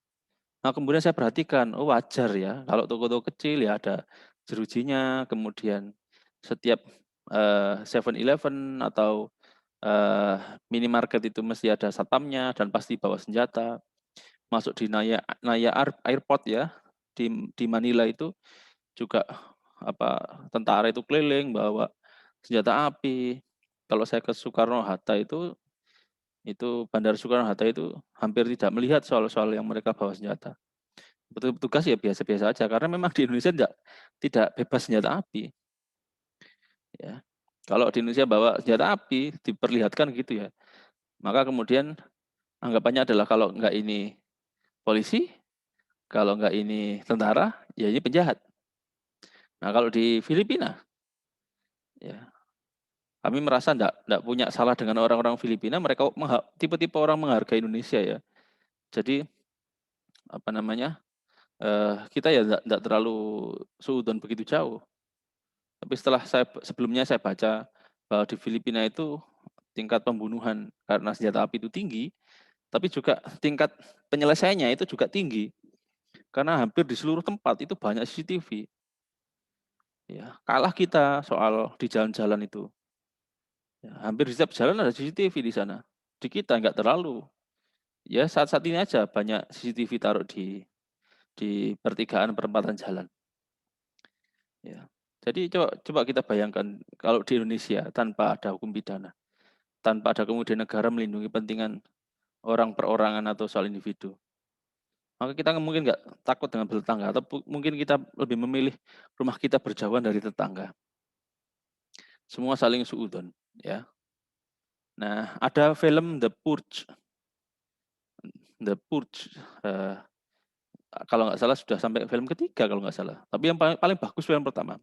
Nah kemudian saya perhatikan, oh wajar ya kalau toko-toko kecil ya ada jerujinya, kemudian setiap 7-Eleven atau minimarket itu mesti ada satpamnya dan pasti bawa senjata. Masuk di Naya Airport ya di Manila itu juga tentara itu keliling bawa senjata api. Kalau saya ke Soekarno-Hatta itu Bandara Soekarno-Hatta itu hampir tidak melihat soal-soal yang mereka bawa senjata. Betul petugas ya biasa-biasa aja karena memang di Indonesia tidak bebas senjata api. Ya. Kalau di Indonesia bawa senjata api diperlihatkan gitu ya. Maka kemudian anggapannya adalah kalau enggak ini polisi, kalau enggak ini tentara, ya ini penjahat. Nah kalau di Filipina, ya kami merasa enggak punya salah dengan orang-orang Filipina, mereka tipe-tipe orang menghargai Indonesia ya. Jadi kita ya enggak terlalu suudon begitu jauh. Tapi sebelumnya saya baca bahwa di Filipina itu tingkat pembunuhan karena senjata api itu tinggi, tapi juga tingkat penyelesaiannya itu juga tinggi. Karena hampir di seluruh tempat itu banyak CCTV. Ya, kalah kita soal di jalan-jalan itu. Ya, hampir di setiap jalan ada CCTV di sana. Di kita enggak terlalu. Ya saat-saat ini aja banyak CCTV taruh di pertigaan perempatan jalan. Ya. Jadi coba kita bayangkan kalau di Indonesia tanpa ada hukum pidana, tanpa ada kemudian negara melindungi kepentingan orang perorangan atau soal individu, maka kita mungkin nggak takut dengan bertetangga atau mungkin kita lebih memilih rumah kita berjauhan dari tetangga. Semua saling suudon, ya. Nah, ada film The Purge. The Purge. Kalau nggak salah sudah sampai film ketiga kalau nggak salah. Tapi yang paling bagus film pertama.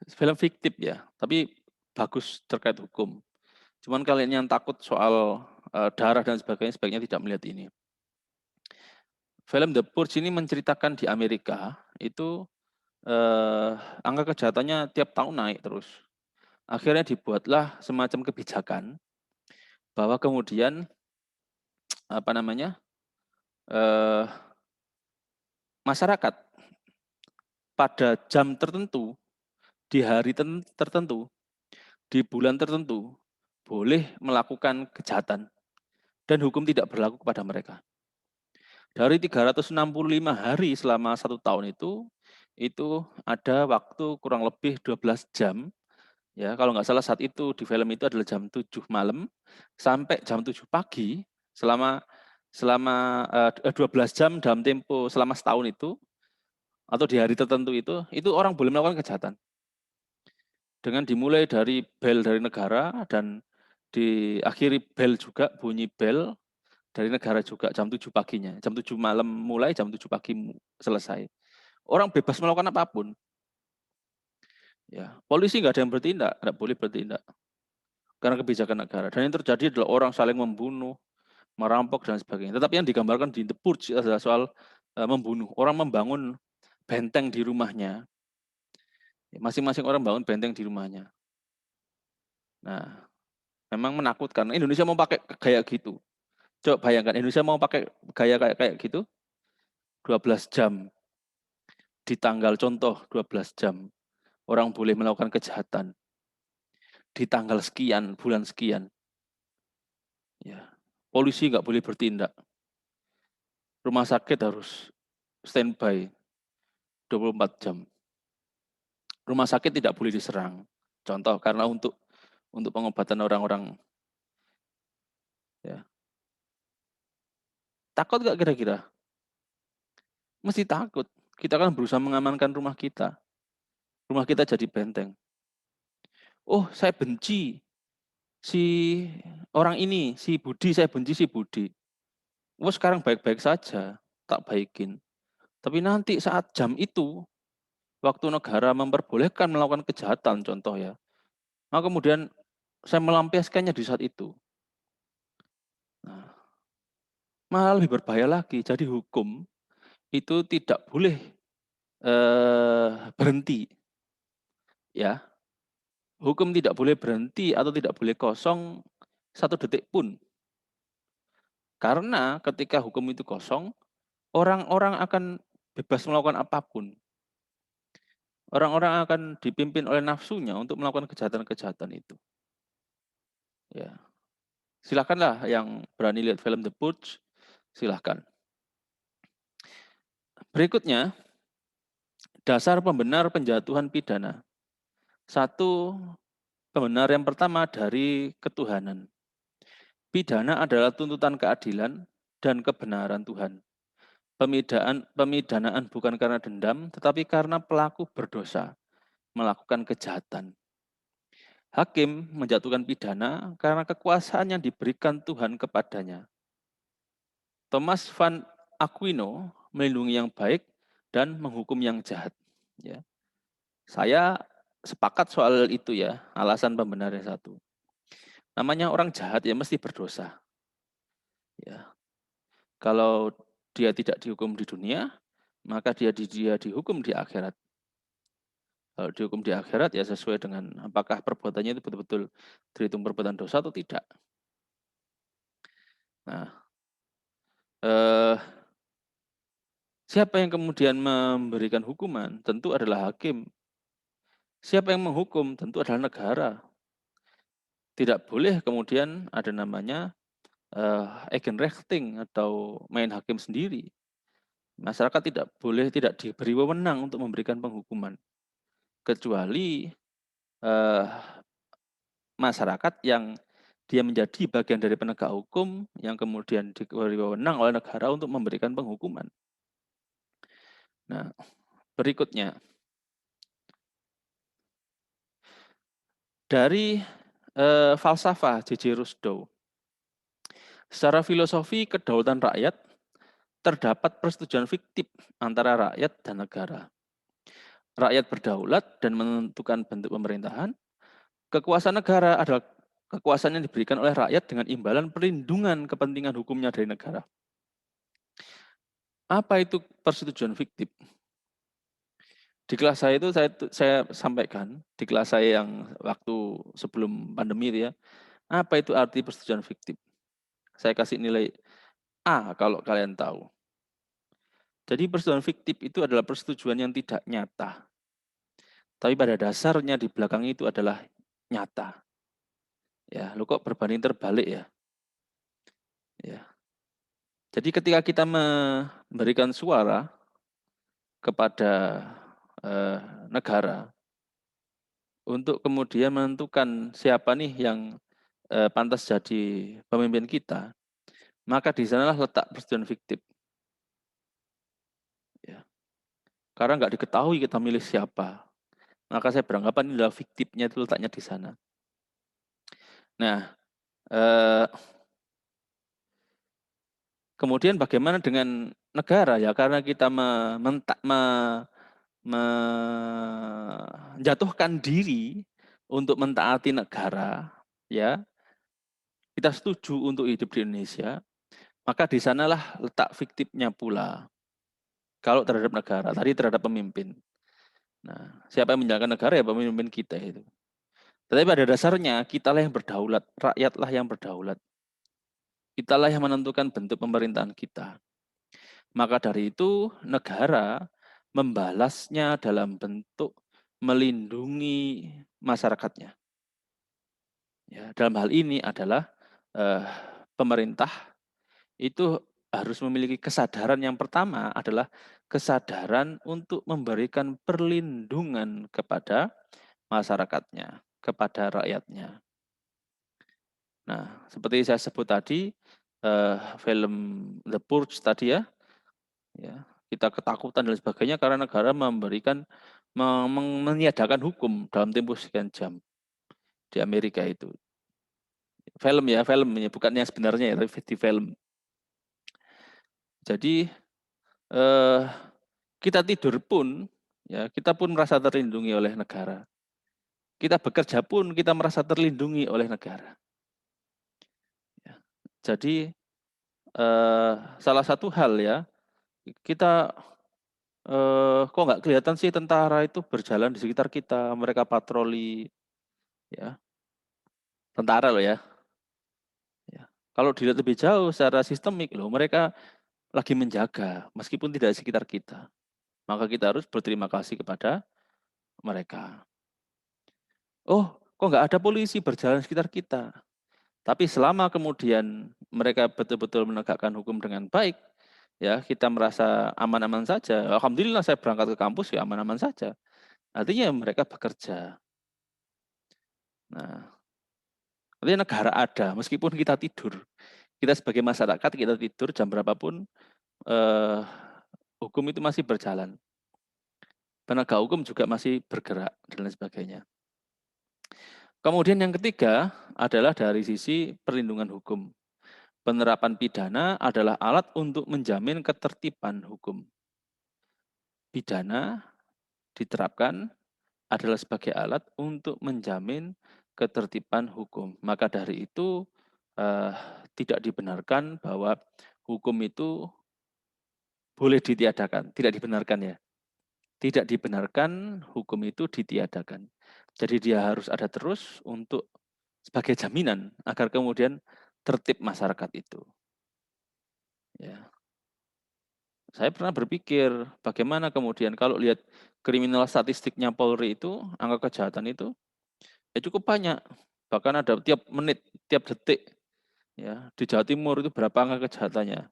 Film fiktif ya, tapi bagus terkait hukum. Cuman kalian yang takut soal darah dan sebagainya, sebaiknya tidak melihat ini. Film The Purge ini menceritakan di Amerika itu angka kejahatannya tiap tahun naik terus. Akhirnya dibuatlah semacam kebijakan bahwa kemudian masyarakat pada jam tertentu, di hari tertentu, di bulan tertentu boleh melakukan kejahatan dan hukum tidak berlaku kepada mereka. Dari 365 hari selama 1 tahun itu ada waktu kurang lebih 12 jam. Ya, kalau nggak salah saat itu di film itu adalah jam 7 malam sampai jam 7 pagi selama 12 jam dalam tempo selama setahun itu atau di hari tertentu itu orang boleh melakukan kejahatan. Dengan dimulai dari bel dari negara dan diakhiri bel juga, bunyi bel dari negara juga jam 7 paginya. Jam 7 malam mulai, jam 7 pagi selesai. Orang bebas melakukan apapun. Ya, polisi nggak ada yang bertindak, nggak boleh bertindak. Karena kebijakan negara. Dan yang terjadi adalah orang saling membunuh, merampok dan sebagainya. Tetapi yang digambarkan di The Purge adalah soal membunuh. Orang membangun benteng di rumahnya. Masing-masing orang bangun benteng di rumahnya. Nah, memang menakutkan. Indonesia mau pakai gaya gitu. Coba bayangkan Indonesia mau pakai gaya kayak gitu 12 jam. Di tanggal contoh 12 jam. Orang boleh melakukan kejahatan. Di tanggal sekian, bulan sekian. Ya. Polisi nggak boleh bertindak. Rumah sakit harus standby 24 jam. Rumah sakit tidak boleh diserang. Contoh karena untuk pengobatan orang-orang. Ya. Takut nggak kira-kira? Mesti takut. Kita kan berusaha mengamankan rumah kita. Rumah kita jadi benteng. Oh, saya benci si orang ini, si Budi, saya benci si Budi. Oh, sekarang baik-baik saja, tak baikin. Tapi nanti saat jam itu, waktu negara memperbolehkan melakukan kejahatan contoh ya, maka kemudian saya melampiaskannya di saat itu. Nah, malah lebih berbahaya lagi. Jadi hukum itu tidak boleh berhenti, ya. Hukum tidak boleh berhenti atau tidak boleh kosong 1 detik pun. Karena ketika hukum itu kosong, orang-orang akan bebas melakukan apapun. Orang-orang akan dipimpin oleh nafsunya untuk melakukan kejahatan-kejahatan itu. Ya, silakanlah yang berani lihat film The Purge, silahkan. Berikutnya, dasar pembenar penjatuhan pidana. 1, pembenar yang pertama dari ketuhanan. Pidana adalah tuntutan keadilan dan kebenaran Tuhan. Pemidanaan bukan karena dendam, tetapi karena pelaku berdosa melakukan kejahatan. Hakim menjatuhkan pidana karena kekuasaan yang diberikan Tuhan kepadanya. Thomas van Aquino melindungi yang baik dan menghukum yang jahat. Ya. Saya sepakat soal itu ya, alasan pembenar yang 1. Namanya orang jahat ya mesti berdosa. Ya. Kalau dia tidak dihukum di dunia, maka dia dihukum di akhirat. Kalau dihukum di akhirat ya sesuai dengan apakah perbuatannya itu betul-betul terhitung perbuatan dosa atau tidak. Nah, siapa yang kemudian memberikan hukuman? Tentu adalah hakim. Siapa yang menghukum? Tentu adalah negara. Tidak boleh kemudian ada namanya Eigenrechting atau main hakim sendiri. Masyarakat tidak diberi wewenang untuk memberikan penghukuman. Kecuali masyarakat yang dia menjadi bagian dari penegak hukum yang kemudian diberi wewenang oleh negara untuk memberikan penghukuman. Nah, berikutnya. Dari falsafah J.J. Rousseau. Secara filosofi kedaulatan rakyat terdapat persetujuan fiktif antara rakyat dan negara. Rakyat berdaulat dan menentukan bentuk pemerintahan. Kekuasaan negara adalah kekuasaan yang diberikan oleh rakyat dengan imbalan perlindungan kepentingan hukumnya dari negara. Apa itu persetujuan fiktif? Di kelas saya itu saya sampaikan, di kelas saya yang waktu sebelum pandemi itu ya, apa itu arti persetujuan fiktif? Saya kasih nilai A kalau kalian tahu. Jadi persetujuan fiktif itu adalah persetujuan yang tidak nyata. Tapi pada dasarnya di belakang itu adalah nyata. Ya, lo kok berbanding terbalik ya? Ya. Jadi ketika kita memberikan suara kepada negara untuk kemudian menentukan siapa nih yang pantas jadi pemimpin kita, maka di sanalah letak persetujuan fiktif. Ya. Karena nggak diketahui kita milih siapa. Maka saya beranggapan ini adalah fiktifnya itu letaknya di sana. Nah, kemudian bagaimana dengan negara ya? Karena kita menjatuhkan diri untuk mentaati negara, ya, kita setuju untuk hidup di Indonesia, maka di sanalah letak fiktifnya pula. Kalau terhadap negara, tadi terhadap pemimpin. Nah, siapa yang menjalankan negara ya pemimpin kita itu. Tetapi pada dasarnya kitalah yang berdaulat, rakyatlah yang berdaulat. Kitalah yang menentukan bentuk pemerintahan kita. Maka dari itu negara membalasnya dalam bentuk melindungi masyarakatnya. Ya, dalam hal ini adalah pemerintah itu harus memiliki kesadaran yang pertama adalah kesadaran untuk memberikan perlindungan kepada masyarakatnya, kepada rakyatnya. Nah, seperti saya sebut tadi, film The Purge tadi ya, kita ketakutan dan sebagainya karena negara meniadakan hukum dalam tempo sekian jam di Amerika itu. Film ya, bukannya sebenarnya ya, tapi di film. Jadi Kita tidur pun, ya, kita pun merasa terlindungi oleh negara. Kita bekerja pun kita merasa terlindungi oleh negara. Ya. Jadi salah satu hal ya, kita kok nggak kelihatan sih tentara itu berjalan di sekitar kita, mereka patroli, ya, tentara loh ya. Ya. Kalau dilihat lebih jauh secara sistemik loh, mereka lagi menjaga meskipun tidak di sekitar kita. Maka kita harus berterima kasih kepada mereka. Oh, kok nggak ada polisi berjalan di sekitar kita? Tapi selama kemudian mereka betul-betul menegakkan hukum dengan baik, ya kita merasa aman-aman saja. Alhamdulillah saya berangkat ke kampus ya aman-aman saja. Artinya mereka bekerja. Nah, artinya negara ada meskipun kita tidur. Kita sebagai masyarakat kita tidur jam berapapun eh, hukum itu masih berjalan. Penegak hukum juga masih bergerak dan lain sebagainya. Kemudian yang ketiga adalah dari sisi perlindungan hukum. Penerapan pidana adalah alat untuk menjamin ketertiban hukum. Pidana diterapkan adalah sebagai alat untuk menjamin ketertiban hukum. Maka dari itu eh, tidak dibenarkan bahwa hukum itu boleh ditiadakan. Tidak dibenarkan ya. Tidak dibenarkan hukum itu ditiadakan. Jadi dia harus ada terus untuk sebagai jaminan agar kemudian tertib masyarakat itu. Ya. Saya pernah berpikir bagaimana kemudian kalau lihat kriminal statistiknya Polri itu, angka kejahatan itu ya cukup banyak. Bahkan ada tiap menit, tiap detik ya di Jawa Timur itu berapa angka kejahatannya.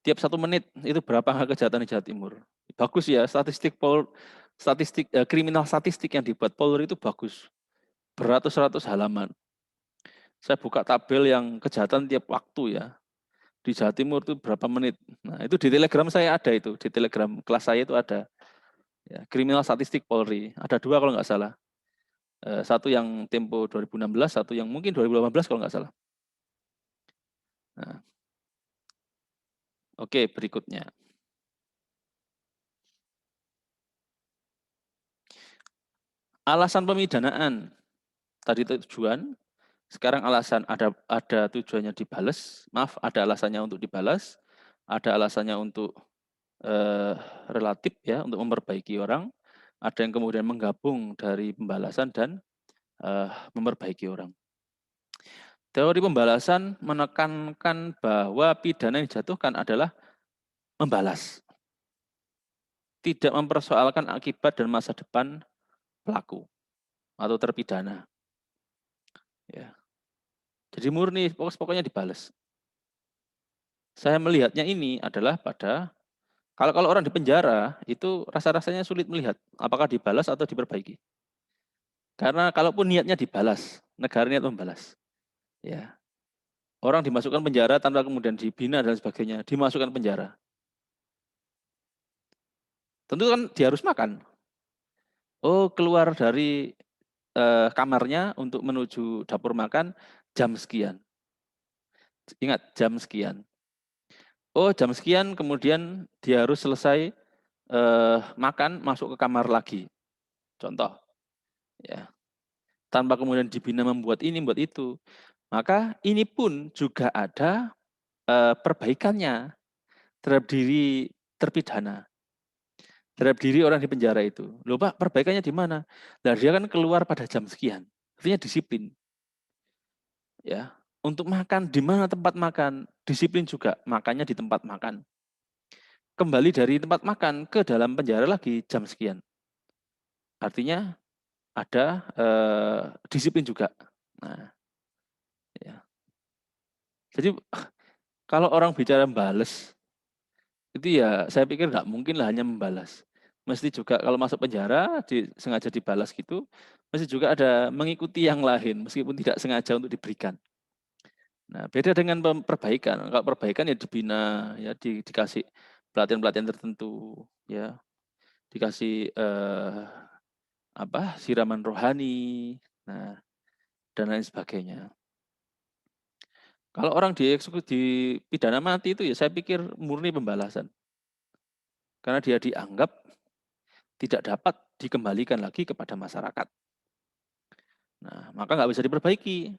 Tiap 1 menit itu berapa angka kejahatan di Jawa Timur. Bagus ya statistik kriminal statistik yang dibuat Polri itu bagus. Beratus-ratus halaman. Saya buka tabel yang kejahatan tiap waktu ya. Di Jawa Timur itu berapa menit. Nah, itu di Telegram saya ada itu. Di Telegram kelas saya itu ada. Ya, kriminal statistik Polri. Ada 2 kalau nggak salah. Satu yang Tempo 2016, satu yang mungkin 2018 kalau nggak salah. Nah, oke, berikutnya. Alasan pemidanaan. Tadi tujuan, sekarang alasan ada tujuannya dibalas. Maaf, ada alasannya untuk dibalas, ada alasannya untuk relatif ya, untuk memperbaiki orang. Ada yang kemudian menggabung dari pembalasan dan memperbaiki orang. Teori pembalasan menekankan bahwa pidana yang dijatuhkan adalah membalas, tidak mempersoalkan akibat dan masa depan pelaku atau terpidana. Ya. Jadi murni, pokoknya dibalas. Saya melihatnya ini adalah pada kalau orang di penjara itu rasa-rasanya sulit melihat apakah dibalas atau diperbaiki. Karena kalaupun niatnya dibalas, negara niat membalas. Ya. Orang dimasukkan penjara tanpa kemudian dibina dan sebagainya, dimasukkan penjara. Tentu kan dia harus makan. Oh, keluar dari kamarnya untuk menuju dapur makan jam sekian. Ingat, jam sekian. Oh, jam sekian kemudian dia harus selesai makan, masuk ke kamar lagi. Contoh, ya. Tanpa kemudian dibina membuat ini, membuat itu. Maka ini pun juga ada perbaikannya terhadap diri terpidana. Terhadap diri orang di penjara itu. Loh Pak, perbaikannya di mana? Nah, dia kan keluar pada jam sekian. Artinya disiplin. Ya, untuk makan di mana tempat makan, disiplin juga makannya di tempat makan. Kembali dari tempat makan ke dalam penjara lagi jam sekian. Artinya ada disiplin juga. Nah, ya. Jadi kalau orang bicara membalas, itu ya saya pikir nggak mungkin lah hanya membalas. Mesti juga kalau masuk penjara sengaja dibalas gitu, mesti juga ada mengikuti yang lain meskipun tidak sengaja untuk diberikan. Nah, beda dengan perbaikan. Kalau perbaikan ya dibina, ya dikasih pelatihan-pelatihan tertentu, ya dikasih siraman rohani, nah dan lain sebagainya. Kalau orang dieksekusi pidana mati itu ya saya pikir murni pembalasan. karena dia dianggap tidak dapat dikembalikan lagi kepada masyarakat. Nah, maka nggak bisa diperbaiki.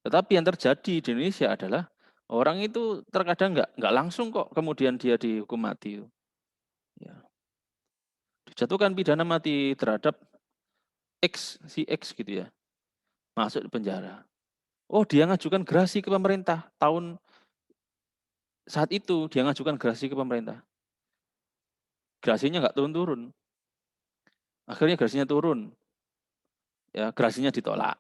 Tetapi yang terjadi di Indonesia adalah orang itu terkadang nggak langsung kok kemudian dia dihukum mati. Ya. Dijatuhkan pidana mati terhadap X, si X gitu ya, masuk di penjara. Oh, dia ngajukan gerasi ke pemerintah. Tahun saat itu dia ngajukan gerasi ke pemerintah. Gerasinya nggak turun-turun. Akhirnya gerasinya turun. Ya, gerasinya ditolak.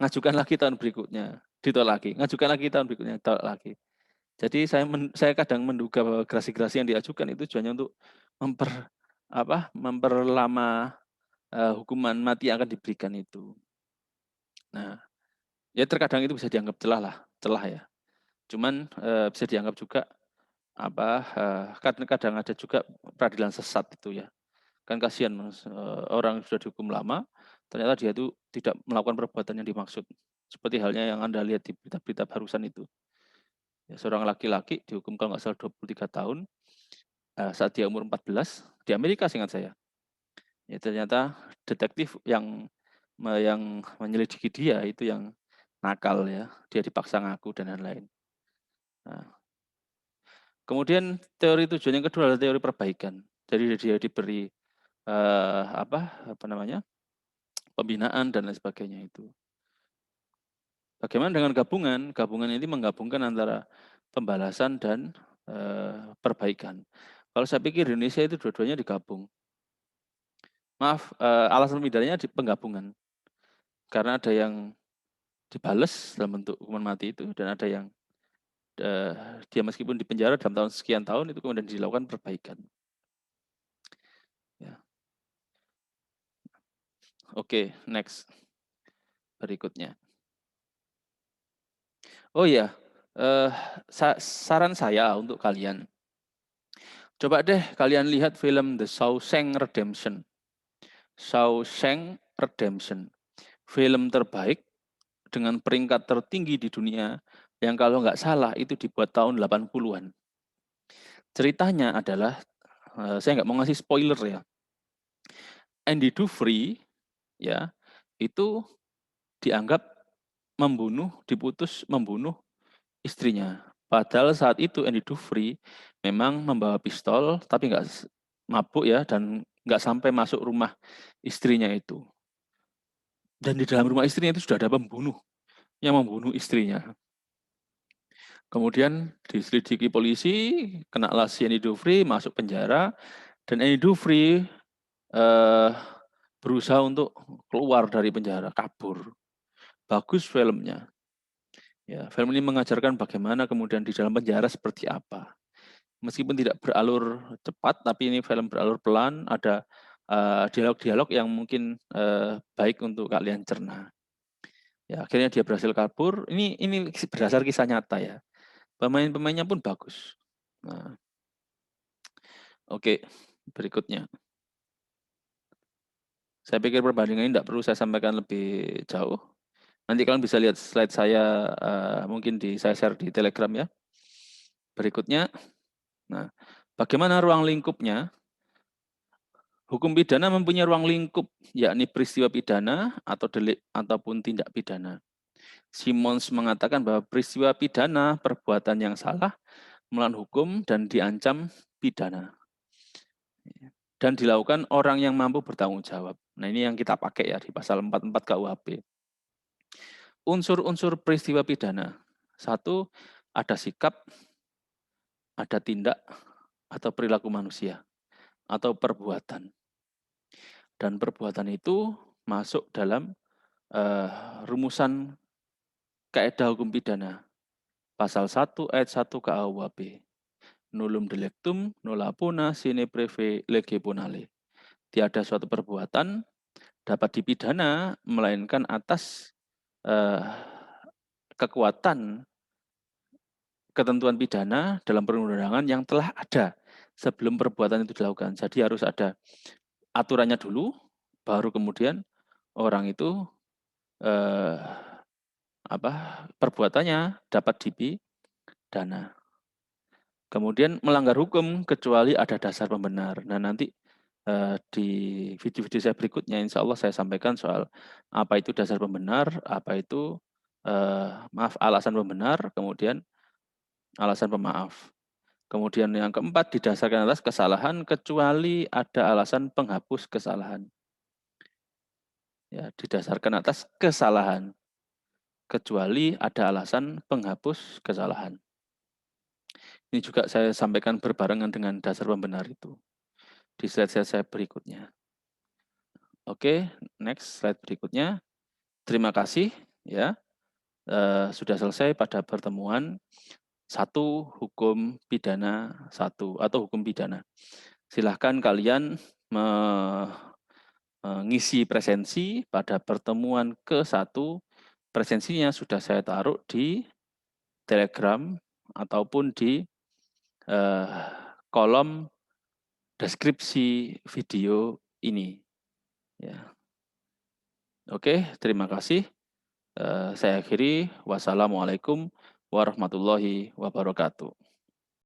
Ngajukan lagi tahun berikutnya, ditolak lagi. Ngajukan lagi tahun berikutnya, ditolak lagi. Jadi saya kadang menduga bahwa gerasi-gerasi yang diajukan itu tujuannya untuk memperlama hukuman mati yang akan diberikan itu. Nah, ya terkadang itu bisa dianggap celah ya. Cuman bisa dianggap juga kadang ada juga peradilan sesat itu ya. Kan kasihan orang sudah dihukum lama, ternyata dia itu tidak melakukan perbuatan yang dimaksud. Seperti halnya yang Anda lihat di berita-berita barusan itu. Ya, seorang laki-laki dihukum kalau nggak salah 23 tahun saat dia umur 14 di Amerika seingat saya. Ya, ternyata detektif yang menyelidiki dia itu yang nakal ya, dia dipaksa ngaku dan lain-lain. Nah, kemudian teori tujuan yang kedua adalah teori perbaikan. Jadi dia diberi pembinaan dan lain sebagainya itu. Bagaimana dengan gabungan? Gabungan ini menggabungkan antara pembalasan dan perbaikan. Kalau saya pikir Indonesia itu dua-duanya digabung. Maaf, alasan pidananya di penggabungan. Karena ada yang dibales dalam bentuk hukuman mati itu, dan ada yang dia meskipun di penjara dalam sekian tahun itu kemudian dilakukan perbaikan. Ya. Oke, next. Berikutnya. Oh iya, saran saya untuk kalian. Coba deh kalian lihat film The Shawshank Redemption. Shawshank Redemption. Film terbaik dengan peringkat tertinggi di dunia yang kalau nggak salah itu dibuat tahun 80-an. Ceritanya adalah, saya nggak mau ngasih spoiler ya. Andy Dufresne ya, itu dianggap diputus membunuh istrinya. Padahal saat itu Andy Dufresne memang membawa pistol, tapi nggak mabuk ya, dan nggak sampai masuk rumah istrinya itu. Dan di dalam rumah istrinya itu sudah ada pembunuh yang membunuh istrinya. Kemudian diselidiki polisi, kenalah si Andy Dufresne masuk penjara, dan Andy Dufresne berusaha untuk keluar dari penjara, kabur. Bagus filmnya. Ya, film ini mengajarkan bagaimana kemudian di dalam penjara seperti apa. Meskipun tidak beralur cepat, tapi ini film beralur pelan, ada dialog-dialog yang mungkin baik untuk kalian cerna. Ya, akhirnya dia berhasil kabur. Ini berdasar kisah nyata ya. Pemain-pemainnya pun bagus. Nah, oke, berikutnya. Saya pikir perbandingan ini tidak perlu saya sampaikan lebih jauh. Nanti kalian bisa lihat slide saya, mungkin saya share di Telegram ya. Berikutnya, nah, bagaimana ruang lingkupnya? Hukum pidana mempunyai ruang lingkup, yakni peristiwa pidana atau delik ataupun tindak pidana. Simons mengatakan bahwa peristiwa pidana perbuatan yang salah melawan hukum dan diancam pidana. Dan dilakukan orang yang mampu bertanggung jawab. Nah, ini yang kita pakai ya di pasal 44 KUHP. Unsur-unsur peristiwa pidana. Satu, ada sikap, ada tindak, atau perilaku manusia, atau perbuatan. Dan perbuatan itu masuk dalam rumusan kaidah hukum pidana. Pasal 1 ayat 1 KUHP. Nullum delictum nulla puna sine breve lege punale. Tiada suatu perbuatan dapat dipidana melainkan atas kekuatan ketentuan pidana dalam perundangan yang telah ada sebelum perbuatan itu dilakukan. Jadi harus ada aturannya dulu, baru kemudian orang itu perbuatannya dapat dipidana. Kemudian melanggar hukum kecuali ada dasar pembenar. Nah, nanti di video-video saya berikutnya insya Allah saya sampaikan soal apa itu dasar pembenar, apa itu alasan pembenar, kemudian alasan pemaaf. Kemudian yang keempat didasarkan atas kesalahan kecuali ada alasan penghapus kesalahan. Ya, didasarkan atas kesalahan kecuali ada alasan penghapus kesalahan. Ini juga saya sampaikan berbarengan dengan dasar pembenar itu di slide saya berikutnya. Oke, next slide berikutnya. Terima kasih ya. Sudah selesai pada pertemuan 1 hukum pidana 1 atau hukum pidana. Silahkan kalian mengisi presensi pada pertemuan ke-1. Presensinya sudah saya taruh di Telegram ataupun di kolom deskripsi video ini. Ya. Oke, terima kasih. Saya akhiri. Wassalamualaikum warahmatullahi wabarakatuh.